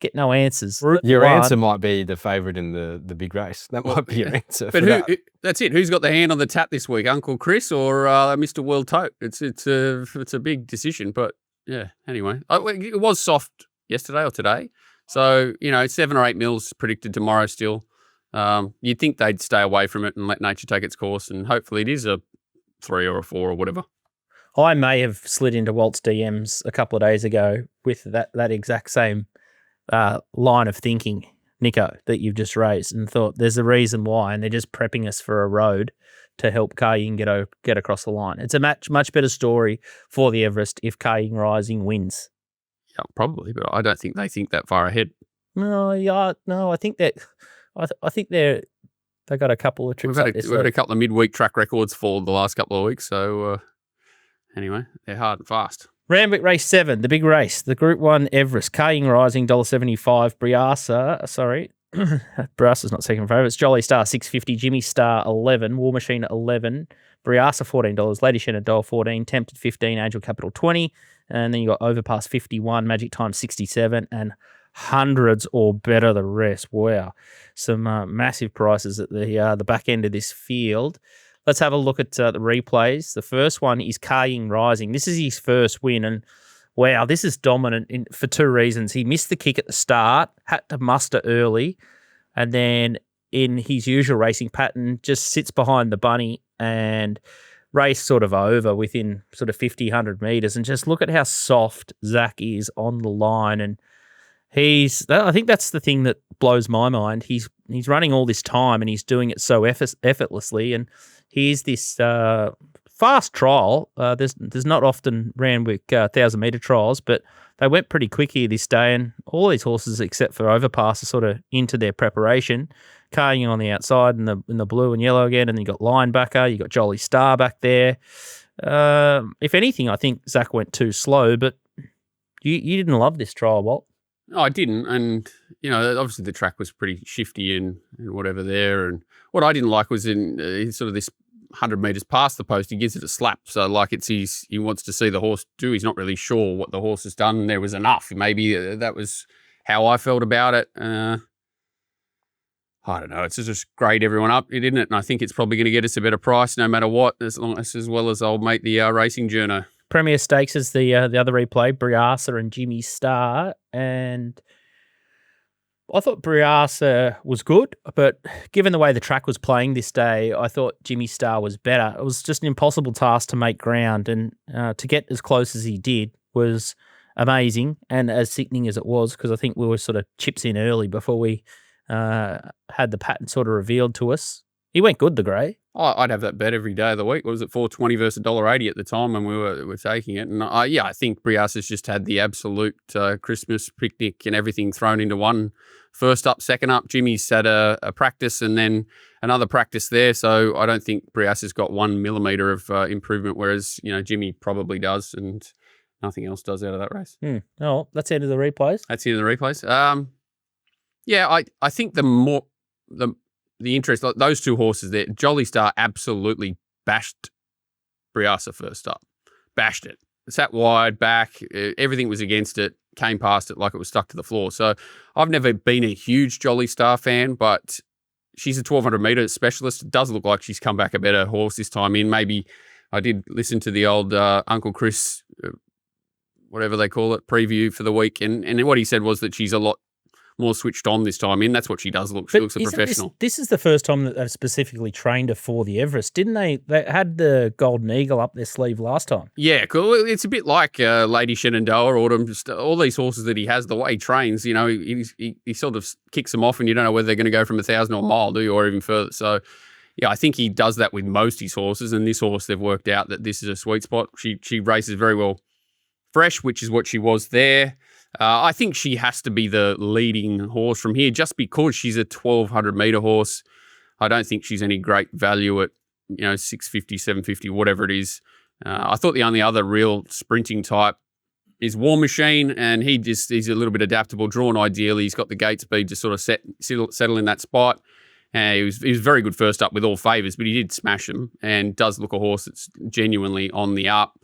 Get no answers. Your answer might be the favourite in the big race. That might be your answer. But that's it. Who's got the hand on the tap this week? Uncle Chris or Mr. World Tote? It's a big decision, but yeah. Anyway, it was soft yesterday or today, so 7 or 8 mils predicted tomorrow still. You'd think they'd stay away from it and let nature take its course, and hopefully it is a 3 or a 4 or whatever. I may have slid into Walt's DMs a couple of days ago with that exact same line of thinking, Nico, that you've just raised, and thought there's a reason why, and they're just prepping us for a road to help Ka Ying get across the line. It's a much better story for the Everest if Ka Ying Rising wins. Yeah, probably, but I don't think they think that far ahead. No, I think that I think they got a couple of trips. We've had a couple of midweek track records for the last couple of weeks, so anyway, they're hard and fast. Randwick Race 7, the big race, the Group 1 Everest. Ka Ying Rising, $1.75. Briassa's not second favourite. It's Jolly Star, $6.50. Jimmy Star, $11. War Machine, $11. Briassa, $14. Lady Shannon, $1.14. Tempted, $15. Angel Capital, $20. And then you got Overpass, $51. Magic Time, $67. And hundreds or better the rest. Wow. Some massive prices at the back end of this field. Let's have a look at the replays. The first one is Ka Ying Rising. This is his first win, and wow, this is dominant for 2 reasons. He missed the kick at the start, had to muster early, and then in his usual racing pattern, just sits behind the bunny and race sort of over within sort of 50, 100 metres. And just look at how soft Zach is on the line. And I think that's the thing that blows my mind. He's running all this time and he's doing it so effortlessly. And here's this fast trial. There's not often Randwick 1,000-metre trials, but they went pretty quick here this day, and all these horses except for Overpass are sort of into their preparation. Ka Ying on the outside in the blue and yellow again, and then you got Linebacker, you got Jolly Star back there. If anything, I think Zach went too slow, but you didn't love this trial, Walt. No, I didn't, and obviously the track was pretty shifty and whatever there, and what I didn't like was in sort of this 100 metres past the post, he gives it a slap. So like he wants to see the horse do. He's not really sure what the horse has done. There was enough. Maybe that was how I felt about it. I don't know. It's just grade everyone up, didn't it? And I think it's probably going to get us a better price no matter what, as well as old mate the racing journo. Premier Stakes is the other replay, Briassa and Jimmy Star, and I thought Briassa was good, but given the way the track was playing this day, I thought Jimmy Star was better. It was just an impossible task to make ground, and to get as close as he did was amazing, and as sickening as it was, because I think we were sort of chips in early before we had the pattern sort of revealed to us. He went good, the grey. I'd have that bet every day of the week. What was it, $4.20 versus $1.80 at the time when we were taking it? And I think Briassa's just had the absolute Christmas picnic and everything thrown into one. First up, second up. Jimmy's had a practice and then another practice there. So I don't think Briassa's got 1 millimetre of improvement, whereas Jimmy probably does, and nothing else does out of that race. Oh, that's the end of the replays. That's the end of the replays. Yeah, I think the interest, those 2 horses there, Jolly Star absolutely bashed Briassa first up. Bashed it. Sat wide, back, everything was against it, came past it like it was stuck to the floor. So I've never been a huge Jolly Star fan, but she's a 1,200 metre specialist. It does look like she's come back a better horse this time in. Maybe I did listen to the old Uncle Chris, whatever they call it, preview for the week, and what he said was that she's a lot more switched on this time in. That's what she does look. She looks a professional. This is the first time that they've specifically trained her for the Everest, didn't they? They had the Golden Eagle up their sleeve last time. Yeah, cool. It's a bit like Lady Shenandoah, Autumn, just all these horses that he has, the way he trains, he sort of kicks them off and you don't know whether they're going to go from 1,000 or a mile, do you, or even further. So, I think he does that with most his horses, and this horse, they've worked out that this is a sweet spot. She races very well fresh, which is what she was there. I think she has to be the leading horse from here just because she's a 1,200 metre horse. I don't think she's any great value at, 650, 750, whatever it is. I thought the only other real sprinting type is War Machine, and he's a little bit adaptable, drawn ideally. He's got the gate speed to sort of settle in that spot. He was very good first up with all favours, but he did smash him and does look a horse that's genuinely on the up.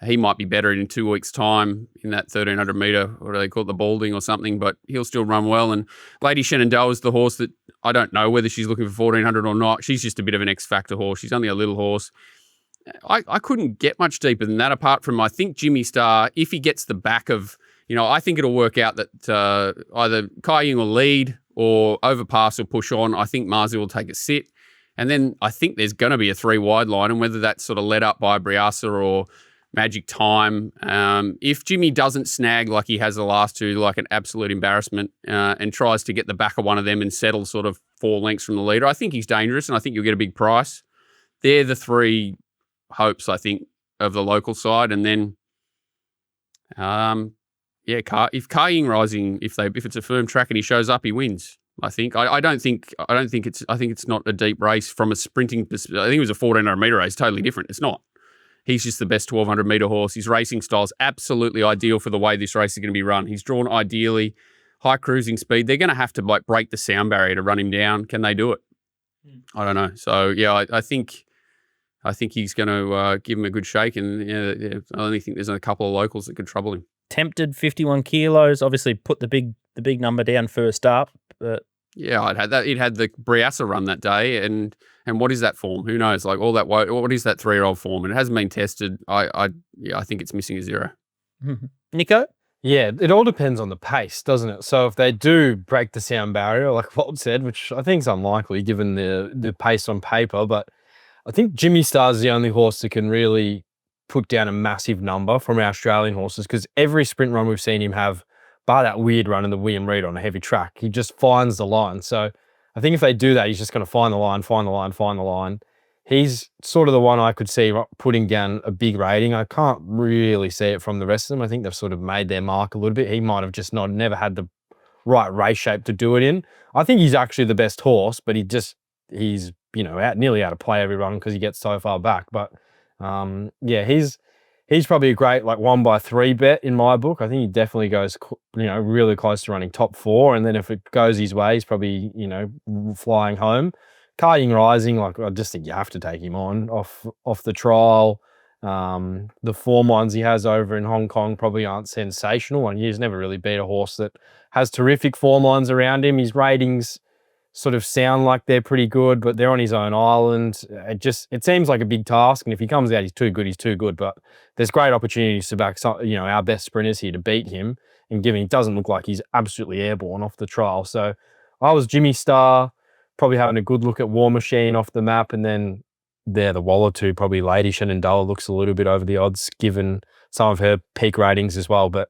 He might be better in 2 weeks' time in that 1,300 metre, what do they call it, the balding or something, but he'll still run well. And Lady Shenandoah is the horse that I don't know whether she's looking for 1,400 or not. She's just a bit of an X-factor horse. She's only a little horse. I couldn't get much deeper than that, apart from I think Jimmy Star, if he gets the back of, I think it'll work out that either Kai Ying will lead or Overpass will push on. I think Marzi will take a sit. And then I think there's going to be a 3-wide line, and whether that's sort of led up by Briasa or Magic Time. If Jimmy doesn't snag like he has the last two, like an absolute embarrassment, and tries to get the back of one of them and settle sort of 4 lengths from the leader, I think he's dangerous, and I think you'll get a big price. They're the 3 hopes, I think, of the local side. And then, if Kai Ying Rising, if it's a firm track and he shows up, he wins. I think. I think it's not a deep race from a sprinting perspective. I think it was a 1,400 metre race, totally different. It's not. He's just the best 1,200 metre horse. His racing style is absolutely ideal for the way this race is going to be run. He's drawn ideally, high cruising speed. They're going to have to break the sound barrier to run him down. Can they do it? I don't know. So I think he's going to give him a good shake, and I only think there's a couple of locals that could trouble him. Tempted 51 kilos. Obviously, put the big number down first up, but I'd had that. It had the Briasa run that day, and what is that form? Who knows? Like all that. What is that 3-year-old form? And it hasn't been tested. I think it's missing a 0. Nico? Yeah, it all depends on the pace, doesn't it? So if they do break the sound barrier, like Walt said, which I think is unlikely given the pace on paper, but I think Jimmy Star's the only horse that can really put down a massive number from our Australian horses, because every sprint run we've seen him have, bar that weird run in the William Reid on a heavy track, he just finds the line. So I think if they do that, he's just going to find the line. He's sort of the one I could see putting down a big rating. I can't really see it from the rest of them. I think they've sort of made their mark a little bit. He might have just never had the right race shape to do it in. I think he's actually the best horse, but he's nearly out of play every run because he gets so far back. But he's probably a great 1x3 bet in my book. I think he definitely goes really close to running top 4, and then if it goes his way, he's probably flying home. Kai Ying Rising, I just think you have to take him on off the trial. The form lines he has over in Hong Kong probably aren't sensational, and he's never really beat a horse that has terrific form lines around him. His ratings sort of sound like they're pretty good, but they're on his own island. It seems like a big task, and if he comes out, he's too good. But there's great opportunities to back our best sprinters here to beat him, and given he doesn't look like he's absolutely airborne off the trial. So I was Jimmy Star, probably having a good look at War Machine off the map, and then the Waller two, probably Lady Shenandoah looks a little bit over the odds given some of her peak ratings as well. But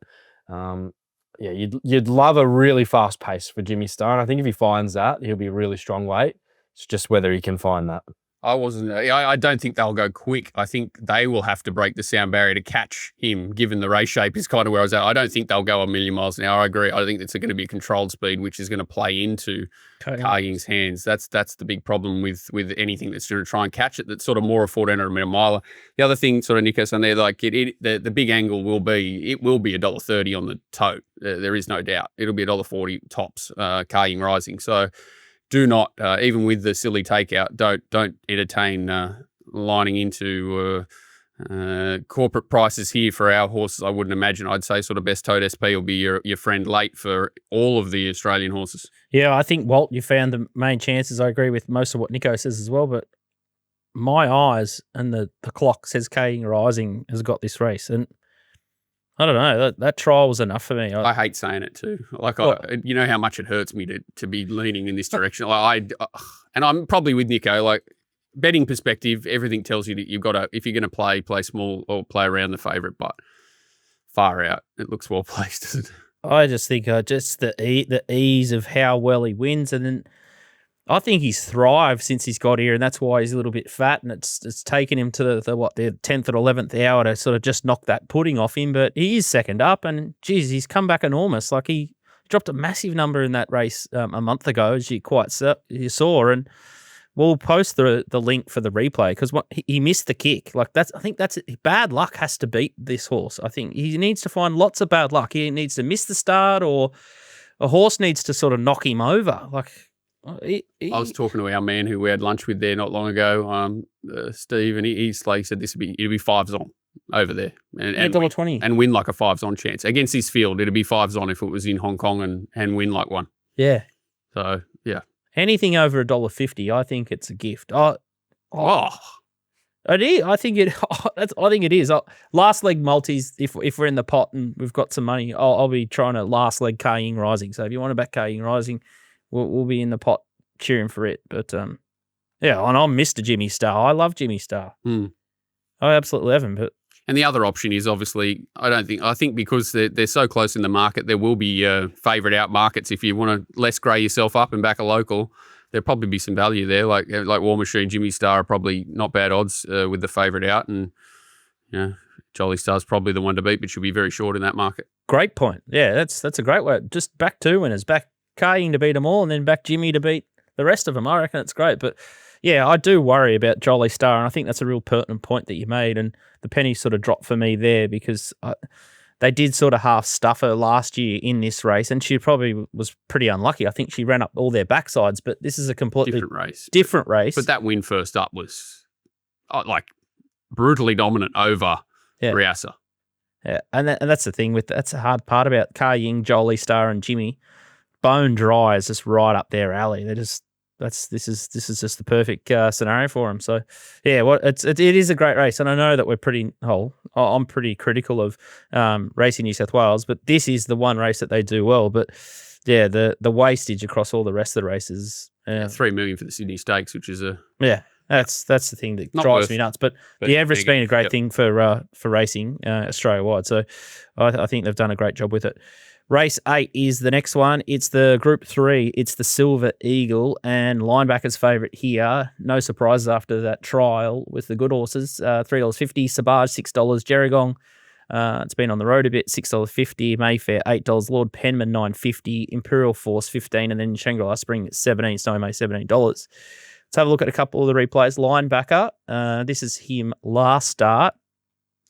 you'd love a really fast pace for Jimmy Star, and I think if he finds that, he'll be a really strong weight. It's just whether he can find that. I don't think they'll go quick. I think they will have to break the sound barrier to catch him, given the race shape is kind of where I was at. I don't think they'll go 1,000,000 miles an hour. I agree. I think it's going to be a controlled speed, which is going to play into Kai Ying's hands. That's the big problem with anything that's going to try and catch it. That's sort of more a 1,400 metre miler. The other thing, sort of Nico saying there, the big angle will be $1.30 on the tote. There is no doubt. It'll be $1.40 tops. Kai Ying Rising. So do not, even with the silly takeout, don't entertain lining into corporate prices here for our horses. I wouldn't imagine. I'd say sort of best tote SP will be your friend late for all of the Australian horses. Yeah, I think, Walt, you found the main chances. I agree with most of what Nico says as well, but my eyes and the clock says Kai Ying Rising has got this race, and I don't know. That trial was enough for me. I hate saying it too. You know how much it hurts me to be leaning in this direction. And I'm probably with Nico. Betting perspective, everything tells you that you've got to, if you're going to play small or play around the favourite. But far out, it looks well placed, doesn't it? I just think just the ease of how well he wins, and then I think he's thrived since he's got here, and that's why he's a little bit fat, and it's taken him to the 10th or 11th hour to sort of just knock that pudding off him. But he is second up, and geez, he's come back enormous. Like he dropped a massive number in that race a month ago, as you saw, and we'll post the link for the replay because he missed the kick. Like I think that's bad luck has to beat this horse. I think he needs to find lots of bad luck. He needs to miss the start, or a horse needs to sort of knock him over. Like. I was talking to our man who we had lunch with there not long ago, Steve, and he said it'd be 5s on over there, and $1.20 and win like a 5s on chance against this field. It'd be 5s on if it was in Hong Kong and win like one. Yeah. So yeah, anything over $1.50, I think it's a gift. Oh, it is. I think it. I think it is. Last leg multis. If we're in the pot and we've got some money, I'll be trying to last leg Ka Ying Rising. So if you want to back Ka Ying Rising, we'll be in the pot cheering for it. But yeah, and I'm Mr. Jimmy Star. I love Jimmy Star. I absolutely love him. But and the other option is obviously I think because they're so close in the market, there will be favourite out markets. If you want to less grey yourself up and back a local, there'll probably be some value there. Like War Machine, Jimmy Star are probably not bad odds with the favourite out, and Jolly Star's probably the one to beat, but she'll be very short in that market. Great point. Yeah, that's a great way. Just back 2 winners, back Ka Ying to beat them all, and then back Jimmy to beat the rest of them. I reckon it's great. But yeah, I do worry about Jolly Star, and I think that's a real pertinent point that you made. And the penny sort of dropped for me there because they did sort of half stuff her last year in this race, and she probably was pretty unlucky. I think she ran up all their backsides, but this is a completely different race. But that win first up was like brutally dominant over Riasa. Yeah, and that's the thing that's the hard part about Ka Ying, Jolly Star, and Jimmy. Bone dry is just right up their alley. This is just the perfect scenario for them. So yeah, it is a great race, and I know that we're I'm pretty critical of Racing New South Wales, but this is the one race that they do well. But yeah, the wastage across all the rest of the races. $3 million for the Sydney Stakes, which is that's the thing that drives me nuts. But the Everest's been a great thing for racing Australia wide. So I think they've done a great job with it. Race 8 is the next one. It's the Group 3. It's the Silver Eagle, and Linebacker's favourite here. No surprises after that trial with the good horses. $3.50, Sabage $6, Gerringong. It's been on the road a bit. $6.50, Mayfair $8, Lord Penman $9.50, Imperial Force $15, and then Shangri-La Spring at $17. Snowy May $17. Let's have a look at a couple of the replays. Linebacker. This is him last start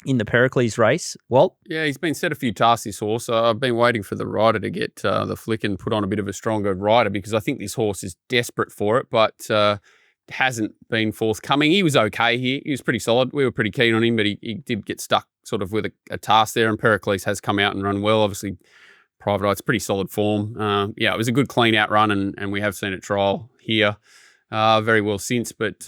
in the Pericles race. Walt? Yeah, he's been set a few tasks, this horse. I've been waiting for the rider to get the flick and put on a bit of a stronger rider because I think this horse is desperate for it, but hasn't been forthcoming. He was okay here. He was pretty solid. We were pretty keen on him, but he did get stuck sort of with a task there, and Pericles has come out and run well. Obviously, Private Eye's pretty solid form. It was a good clean out run, and we have seen it trial here very well since. But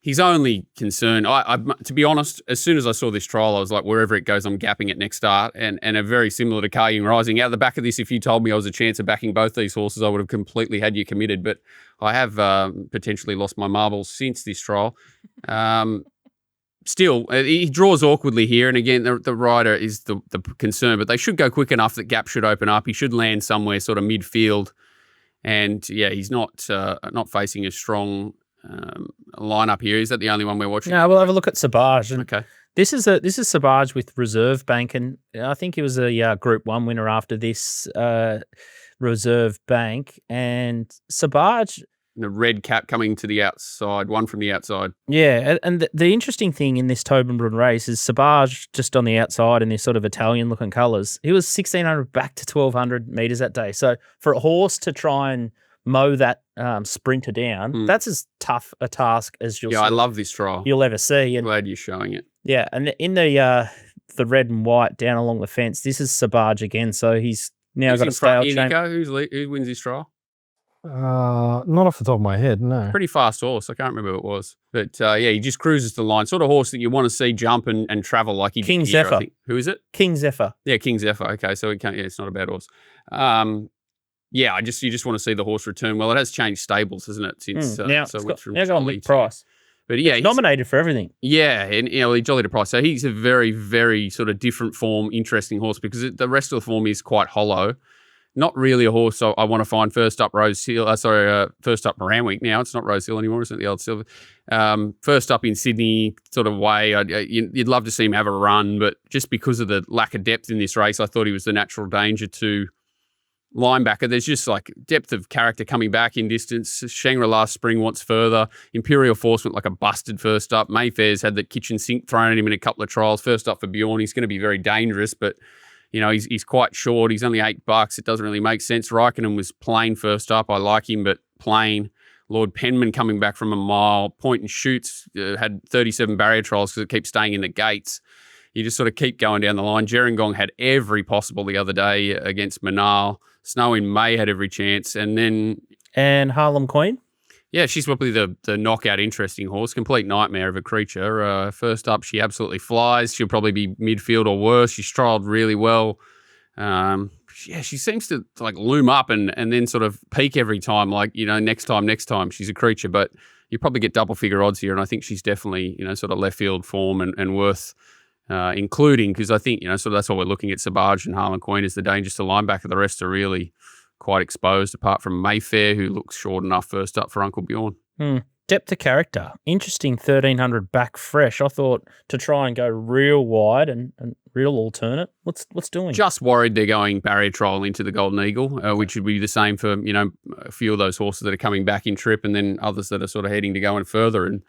his only concern, I to be honest, as soon as I saw this trial, I was like, wherever it goes, I'm gapping it next start. And a very similar to Ka Ying Rising. Out the back of this, if you told me I was a chance of backing both these horses, I would have completely had you committed. But I have potentially lost my marbles since this trial. Still, he draws awkwardly here. And again, the rider is the concern. But they should go quick enough that gap should open up. He should land somewhere sort of midfield. And yeah, he's not facing a strong lineup here. Is that the only one we're watching? No, we'll have a look at Sabage. Okay. This is Sabage with Reserve Bank, and I think he was a Group 1 winner after this Reserve Bank. And Sabage, the red cap coming to the outside, one from the outside. Yeah, and the interesting thing in this Tobin race is Sabage just on the outside in this sort of Italian-looking colours. He was 1,600 back to 1,200 metres that day. So for a horse to try and mow that sprinter down, that's as tough a task as I love this trial. You'll ever see. And glad you're showing it. Yeah, and in the red and white down along the fence, this is Sabage again. So he's now got a stale chain. Who wins this trial? Not off the top of my head, no. Pretty fast horse. I can't remember who it was. But he just cruises the line. Sort of horse that you want to see jump and travel like he did. King Zephyr. Who is it? King Zephyr. Yeah, King Zephyr. Okay, so it's not a bad horse. You just want to see the horse return well. It has changed stables, hasn't it? Since now got Mick Price. But yeah, he's nominated for everything. Yeah, and Jolly to Price. So he's a very, very sort of different form, interesting horse because the rest of the form is quite hollow. not really a horse I want to find first up Rose Hill. First up Randwick. Now it's not Rose Hill anymore, isn't it? The old Silver. First up in Sydney sort of way. You'd love to see him have a run, but just because of the lack of depth in this race, I thought he was the natural danger to linebacker. There's just like depth of character coming back in distance. Shangri-La Spring wants further. Imperial Force went like a busted first up. Mayfair's had the kitchen sink thrown at him in a couple of trials. First up for Bjorn. He's going to be very dangerous, but he's quite short. He's only $8. It doesn't really make sense. Raikkonen was plain first up. I like him, but plain. Lord Penman coming back from a mile. Point and Shoots had 37 barrier trials because it keeps staying in the gates. You just sort of keep going down the line. Gerringong had every possible the other day against Manal. Snow in May had every chance. And Harlem Queen? Yeah, she's probably the knockout interesting horse. Complete nightmare of a creature. First up, she absolutely flies. She'll probably be midfield or worse. She's trialled really well. She seems to like loom up and then sort of peak every time, like, next time. She's a creature, but you probably get double figure odds here. And I think she's definitely, sort of left field form and worth including, because I think, sort of that's what we're looking at. Sabaj and Harlan Queen is the dangers to linebacker. The rest are really quite exposed, apart from Mayfair, who looks short enough first up for Uncle Bjorn. Depth of character. Interesting 1,300 back fresh. I thought to try and go real wide and real alternate. What's doing? Just worried they're going barrier trial into the Golden Eagle, which would be the same for, a few of those horses that are coming back in trip and then others that are sort of heading to go in further. And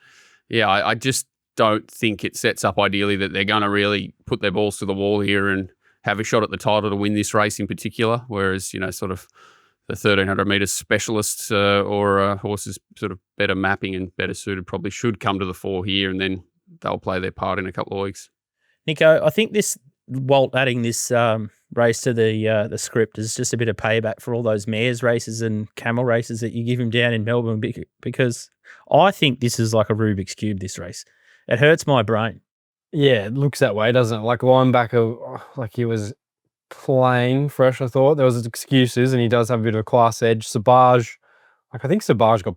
yeah, I just don't think it sets up ideally that they're going to really put their balls to the wall here and have a shot at the title to win this race in particular, whereas, sort of the 1,300 metres specialists or horses sort of better mapping and better suited probably should come to the fore here, and then they'll play their part in a couple of weeks. Nico, I think this Walt adding this race to the script is just a bit of payback for all those mares races and camel races that you give him down in Melbourne, because I think this is like a Rubik's Cube, this race. It hurts my brain. Yeah, it looks that way, doesn't it? Like linebacker, like he was playing fresh, I thought. There was excuses, and he does have a bit of a class edge. Sabaj, I think Sabaj got,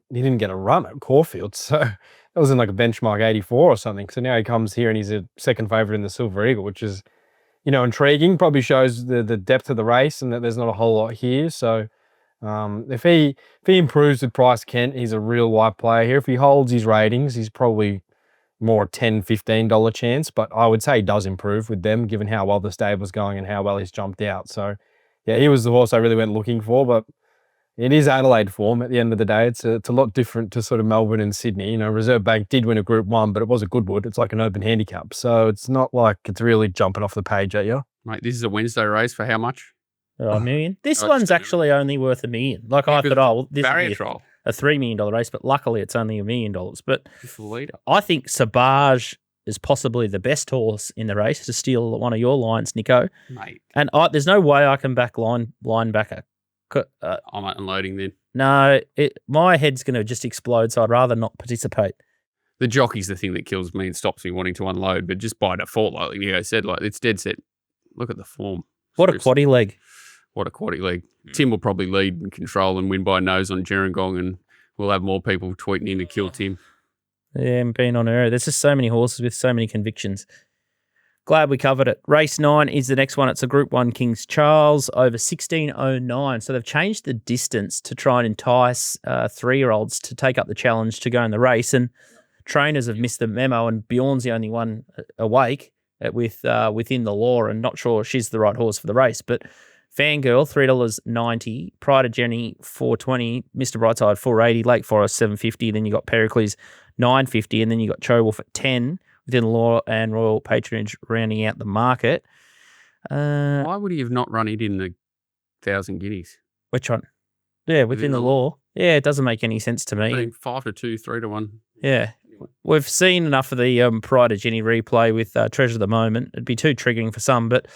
he didn't get a run at Caulfield, so that was in like a benchmark 84 or something. So now he comes here and he's a second favourite in the Silver Eagle, which is, intriguing. Probably shows the depth of the race and that there's not a whole lot here. So if he improves with Price Kent, he's a real wide player here. If he holds his ratings, he's probably more $10, $15 chance, but I would say he does improve with them, given how well the stable's going and how well he's jumped out. So, yeah, he was the horse I really went looking for, but it is Adelaide form at the end of the day. It's a lot different to sort of Melbourne and Sydney. Reserve Bank did win a Group 1, but it was a Goodwood. It's like an open handicap. So it's not like it's really jumping off the page at you. Mate, this is a Wednesday race for how much? $1 million. This one's actually only worth $1 million. Like I thought, this barrier trial. A $3 million race, but luckily it's only $1 million. But I think Sabaj is possibly the best horse in the race to steal one of your lines, Nico. Mate. And there's no way I can back linebacker. I'm unloading then. No, my head's going to just explode, so I'd rather not participate. The jockey's the thing that kills me and stops me wanting to unload, but just by default, like Nico said, like it's dead set. Look at the form. What a quaddie leg. What a quaddie leg. Tim will probably lead and control and win by nose on Gerringong, and we'll have more people tweeting in to kill Tim. Yeah, and being on air. There's just so many horses with so many convictions. Glad we covered it. Race 9 is the next one. It's a Group 1 King's Charles over 16.09. So they've changed the distance to try and entice 3-year-olds to take up the challenge to go in the race. And trainers have missed the memo, and Bjorn's the only one awake within the law, and not sure she's the right horse for the race. But Fangirl, $3.90. Pride of Jenny, $4.20. Mr. Brightside, $4.80. Lake Forest, $7.50. Then you got Pericles, $9.50. And then you got Cho Wolf at $10. Within the law and royal patronage rounding out the market. Why would he have not run it in the 1,000 guineas? Which one? Yeah, within the law. Yeah, it doesn't make any sense to me. 5 to 2, 3 to 1. Yeah. We've seen enough of the Pride of Jenny replay with Treasure of the Moment. It'd be too triggering for some, but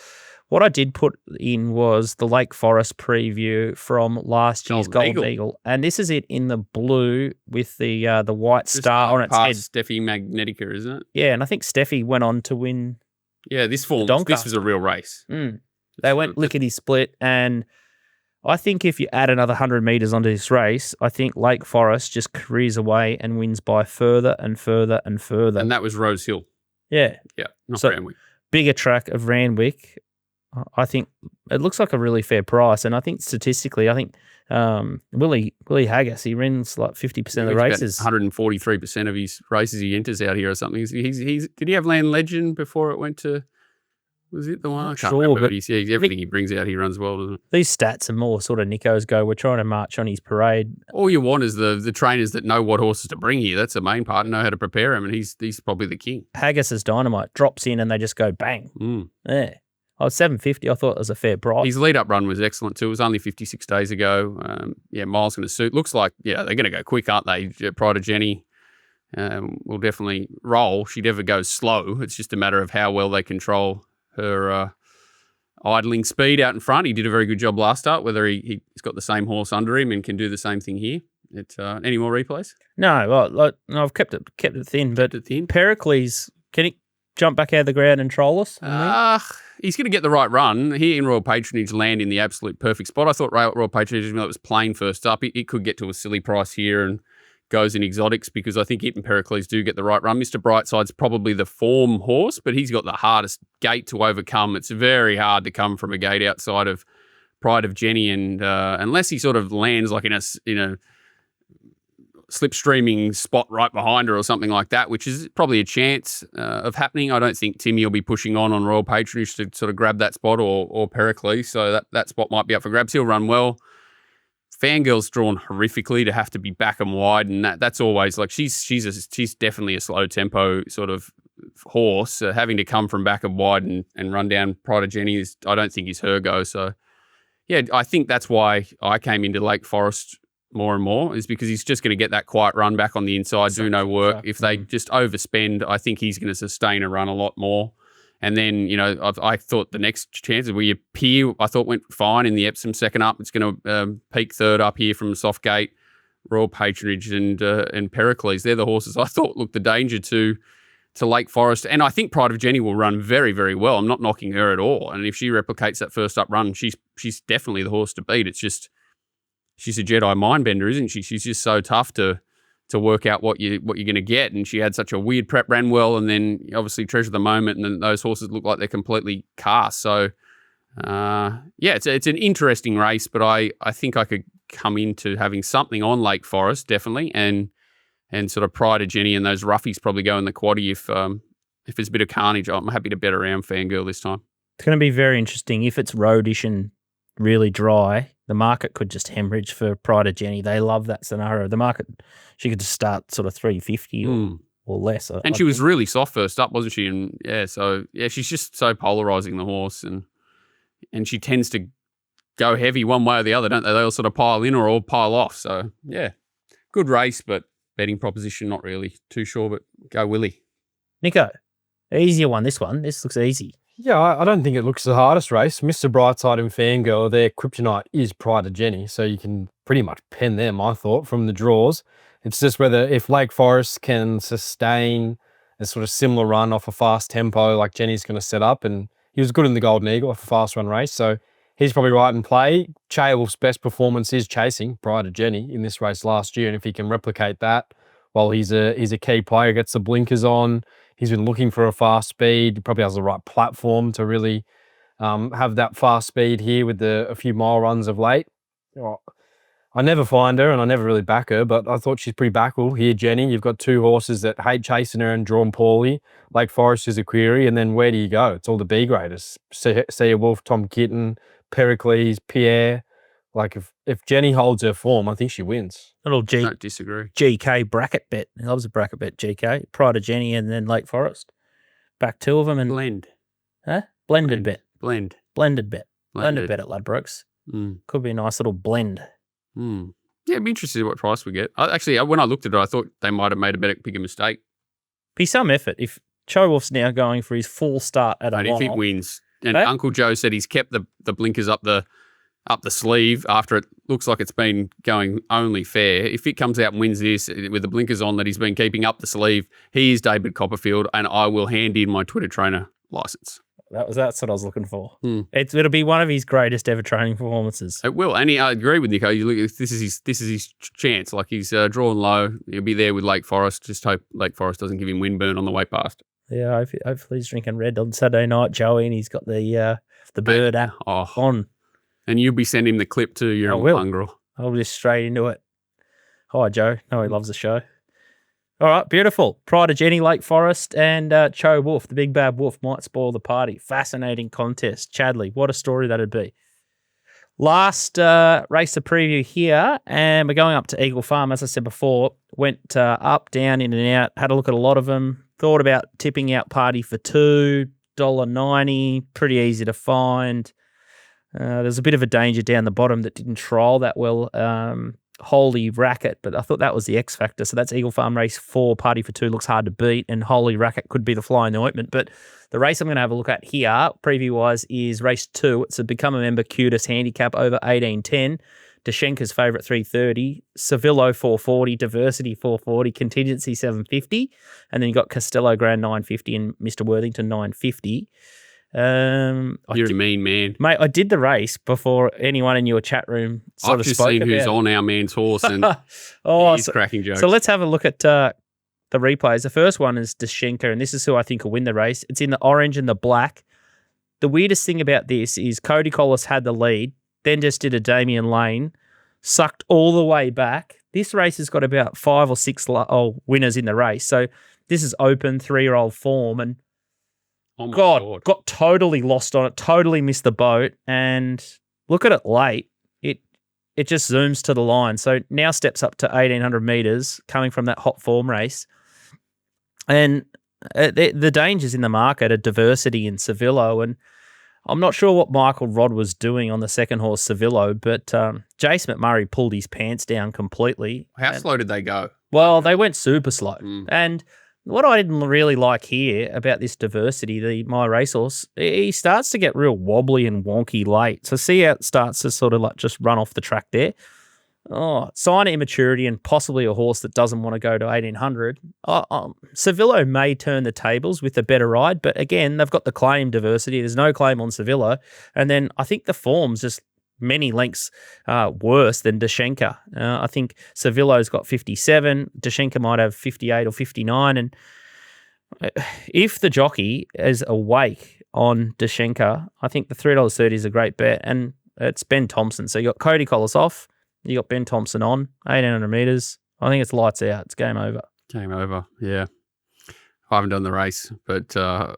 what I did put in was the Lake Forest preview from last year's Golden Eagle. And this is it in the blue with the white star on its head. Steffi Magnetica, isn't it? Yeah, and I think Steffi went on to win. Yeah, this was a real race. They went lickety-split, and I think if you add another 100 metres onto this race, I think Lake Forest just careers away and wins by further and further and further. And that was Rose Hill. Yeah. Yeah, not Randwick. Bigger track of Randwick. I think it looks like a really fair price, and I think statistically, Willie Haggis, he wins like 50% of the races. 143% of his races he enters out here or something. He's did he have Land Legend before it went to? Was it the one? I can't remember. But everything he brings out, he runs well, doesn't it? These stats are more sort of Nico's go. We're trying to march on his parade. All you want is the trainers that know what horses to bring here. That's the main part, and know how to prepare him, and he's probably the king. Haggis is dynamite. Drops in and they just go bang. Yeah. I was $750. I thought it was a fair price. His lead-up run was excellent too. It was only 56 days ago. Miles going to suit. Looks like, they're going to go quick, aren't they? Pride of Jenny will definitely roll. She never goes slow. It's just a matter of how well they control her idling speed out in front. He did a very good job last start, whether he's got the same horse under him and can do the same thing here. Any more replays? No, I've kept it thin, but Pericles, can he jump back out of the ground and troll us? He's going to get the right run. He and Royal Patronage land in the absolute perfect spot. I thought Royal Patronage, even though it was plain first up, it could get to a silly price here and goes in exotics, because I think it and Pericles do get the right run. Mr. Brightside's probably the form horse, but he's got the hardest gate to overcome. It's very hard to come from a gate outside of Pride of Jenny, and unless he sort of lands like in a slipstreaming spot right behind her or something like that, which is probably a chance of happening. I don't think Timmy will be pushing on Royal Patronage to sort of grab that spot, or Pericles, so that spot might be up for grabs. He'll run well. Fangirl's drawn horrifically to have to be back and wide, and that's always like she's definitely a slow tempo sort of horse. Having to come from back and wide and run down Pride of Jenny I don't think is her go. So yeah, I think that's why I came into Lake Forest more and more, is because he's just going to get that quiet run back on the inside, do no work. If they just overspend, I think he's going to sustain a run a lot more. And then, I thought the next chances where you Pier, I thought went fine in the Epsom second up. It's going to peak third up here from Soft Gate, Royal Patronage and Pericles. They're the horses I thought looked the danger to Lake Forest. And I think Pride of Jenny will run very, very well. I'm not knocking her at all. And if she replicates that first up run, she's definitely the horse to beat. It's just, she's a Jedi mind bender, isn't she? She's just so tough to work out what you're going to get. And she had such a weird prep, ran well, and then obviously treasure the moment, and then those horses look like they're completely cast. So, it's an interesting race, but I think I could come into having something on Lake Forest, definitely, and sort of Pride of Jenny and those roughies probably go in the quaddie if it's a bit of carnage. I'm happy to bet around Fangirl this time. It's going to be very interesting. If it's roadish and really dry, the market could just hemorrhage for Pride of Jenny. They love that scenario. The market, she could just start sort of 350 or less. And she was really soft first up, wasn't she? And she's just so polarizing, the horse, and she tends to go heavy one way or the other, don't they? They all sort of pile in or all pile off. So yeah, good race, but betting proposition not really too sure. But go Willie. Nico, easier one. This looks easy. Yeah, I don't think it looks the hardest race. Mr. Brightside and Fangirl, their kryptonite is Pride of Jenny, so you can pretty much pen them, I thought, from the draws. It's just whether if Lake Forest can sustain a sort of similar run off a fast tempo like Jenny's going to set up, and he was good in the Golden Eagle off a fast run race, so he's probably right in play. Che Wolf's best performance is chasing Pride of Jenny in this race last year, and if he can replicate that, well, he's a key player, gets the blinkers on. He's been looking for a fast speed. He probably has the right platform to really have that fast speed here with a few mile runs of late. I never find her and I never really back her, but I thought she's pretty backable here, Jenny. You've got two horses that hate chasing her and drawn poorly. Lake Forest is a query, and then where do you go? It's all the B graders. Sia Wolf, Tom Kitten, Pericles, Pierre. Like if Jenny holds her form, I think she wins. Don't disagree. GK bracket bet. He loves a bracket bet, GK. Pride of Jenny and then Lake Forest. Back two of them and blend. Huh? Blended bet. Blended bet. Blended bet at Ladbrokes. Could be a nice little blend. Yeah, I'd be interested in what price we get. Actually, when I looked at it, I thought they might have made a bigger mistake. Be some effort. If Che Wolf's now going for his full start at a if it wins, and Uncle Joe said he's kept the blinkers up the sleeve after it looks like it's been going only fair. If it comes out and wins this with the blinkers on that he's been keeping up the sleeve, he is David Copperfield, and I will hand in my Twitter trainer license. That's what I was looking for. It'll be one of his greatest ever training performances. It will, and I agree with Nico. You look, this is his chance. Like he's drawn low. He'll be there with Lake Forest. Just hope Lake Forest doesn't give him windburn on the way past. Yeah, hopefully he's drinking red on Saturday night, Joey, and he's got the the bird app on. And you'll be sending him the clip too. You're a mongrel. I'll just straight into it. Hi, Joe. No, he loves the show. All right, beautiful. Pride of Jenny, Lake Forest, and Cho Wolf, the big bad wolf, might spoil the party. Fascinating contest. Chadley, what a story that'd be. Last race to preview here, and we're going up to Eagle Farm. As I said before, went up, down, in and out, had a look at a lot of them. Thought about tipping out Party for $2, $1.90, pretty easy to find. There's a bit of a danger down the bottom that didn't trial that well. Holy Racket, but I thought that was the X factor. So that's Eagle Farm race 4. Party for $2 looks hard to beat, and Holy Racket could be the fly in the ointment. But the race I'm going to have a look at here, preview-wise, is race 2. It's a Become a Member Cutest handicap over 18.10. Dashenka's favourite 330, Sevillo 440, Diversity 440, Contingency 750, and then you got Costello Grand 950 and Mr. Worthington 950. You're a mean man. Mate, I did the race before anyone in your chat room sort of spoke about it. I've just seen who's on our man's horse, and he's cracking jokes. So let's have a look at the replays. The first one is Dashenka, and this is who I think will win the race. It's in the orange and the black. The weirdest thing about this is Cody Collis had the lead, then just did a Damian Lane, sucked all the way back. This race has got about 5 or 6 winners in the race. So this is open 3-year-old form, and God, got totally lost on it, totally missed the boat, and look at it late. It just zooms to the line. So now steps up to 1,800 metres coming from that hot form race. And the dangers in the market are Diversity and Sevillo, and I'm not sure what Michael Rodd was doing on the second horse, Sevillo, but Jace McMurray pulled his pants down completely. How slow did they go? Well, they went super slow. And what I didn't really like here about this Diversity, my racehorse, he starts to get real wobbly and wonky late. So see how it starts to sort of like just run off the track there. Sign of immaturity and possibly a horse that doesn't want to go to 1,800. Sevillo may turn the tables with a better ride, but again, they've got the claim Diversity. There's no claim on Sevillo. And then I think the form's just many lengths worse than Dashenka. I think Sevillo's got 57. Dashenka might have 58 or 59. And if the jockey is awake on Dashenka, I think the $3.30 is a great bet. And it's Ben Thompson. So you got Cody Collis off. You got Ben Thompson on, 1,800 metres. I think it's lights out. It's game over. Game over, yeah. I haven't done the race, but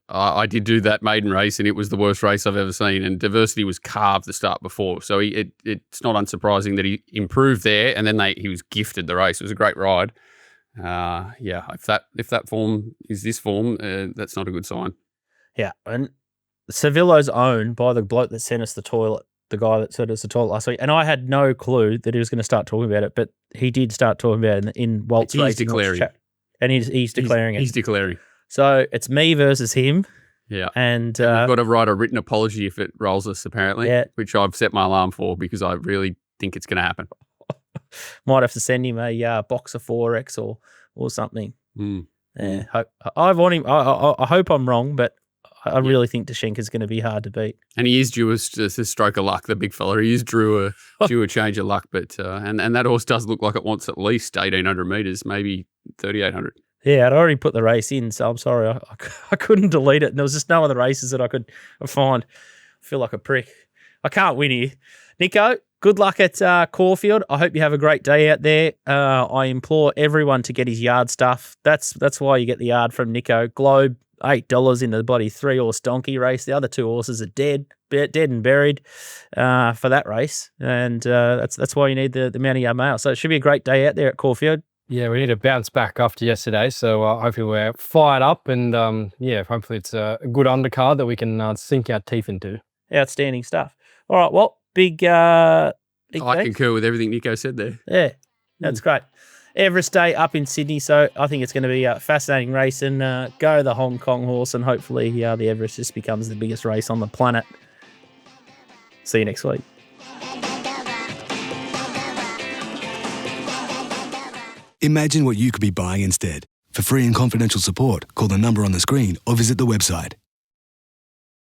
I did do that maiden race, and it was the worst race I've ever seen. And Diversity was carved the start before, so it's not unsurprising that he improved there, and then he was gifted the race. It was a great ride. If that form is this form, that's not a good sign. Yeah, and Sevillo's owned by the bloke that sent us the toilet, the guy that sent us the toilet last week, and I had no clue that he was going to start talking about it, but he did start talking about it in Walt's race. He's declaring. And he's declaring it. He's declaring. So it's me versus him. Yeah. And we've got to write a written apology if it rolls us, apparently, which I've set my alarm for because I really think it's going to happen. Might have to send him a box of 4X or something. Yeah. I want him. I hope I'm wrong, but I really think Dashenka's going to be hard to beat. And he is due a stroke of luck, the big fella. He is due a change of luck, but and that horse does look like it wants at least 1,800 metres, maybe 3,800. Yeah, I'd already put the race in, so I'm sorry. I couldn't delete it, and there was just no other races that I could find. I feel like a prick. I can't win here. Nico, good luck at Caulfield. I hope you have a great day out there. I implore everyone to get his yard stuff. That's why you get the yard from Nico. Globe, $8 in the bloody 3-horse donkey race. The other 2 horses are dead and buried for that race, and that's why you need the amount of yard mail. So it should be a great day out there at Caulfield. Yeah, we need to bounce back after yesterday, so hopefully we're fired up, and hopefully it's a good undercard that we can sink our teeth into. Outstanding stuff. All right, well, big I concur with everything Nico said there. Yeah, that's great. Everest Day up in Sydney, so I think it's going to be a fascinating race, and go the Hong Kong horse, and hopefully the Everest just becomes the biggest race on the planet. See you next week. Imagine what you could be buying instead. For free and confidential support, call the number on the screen or visit the website.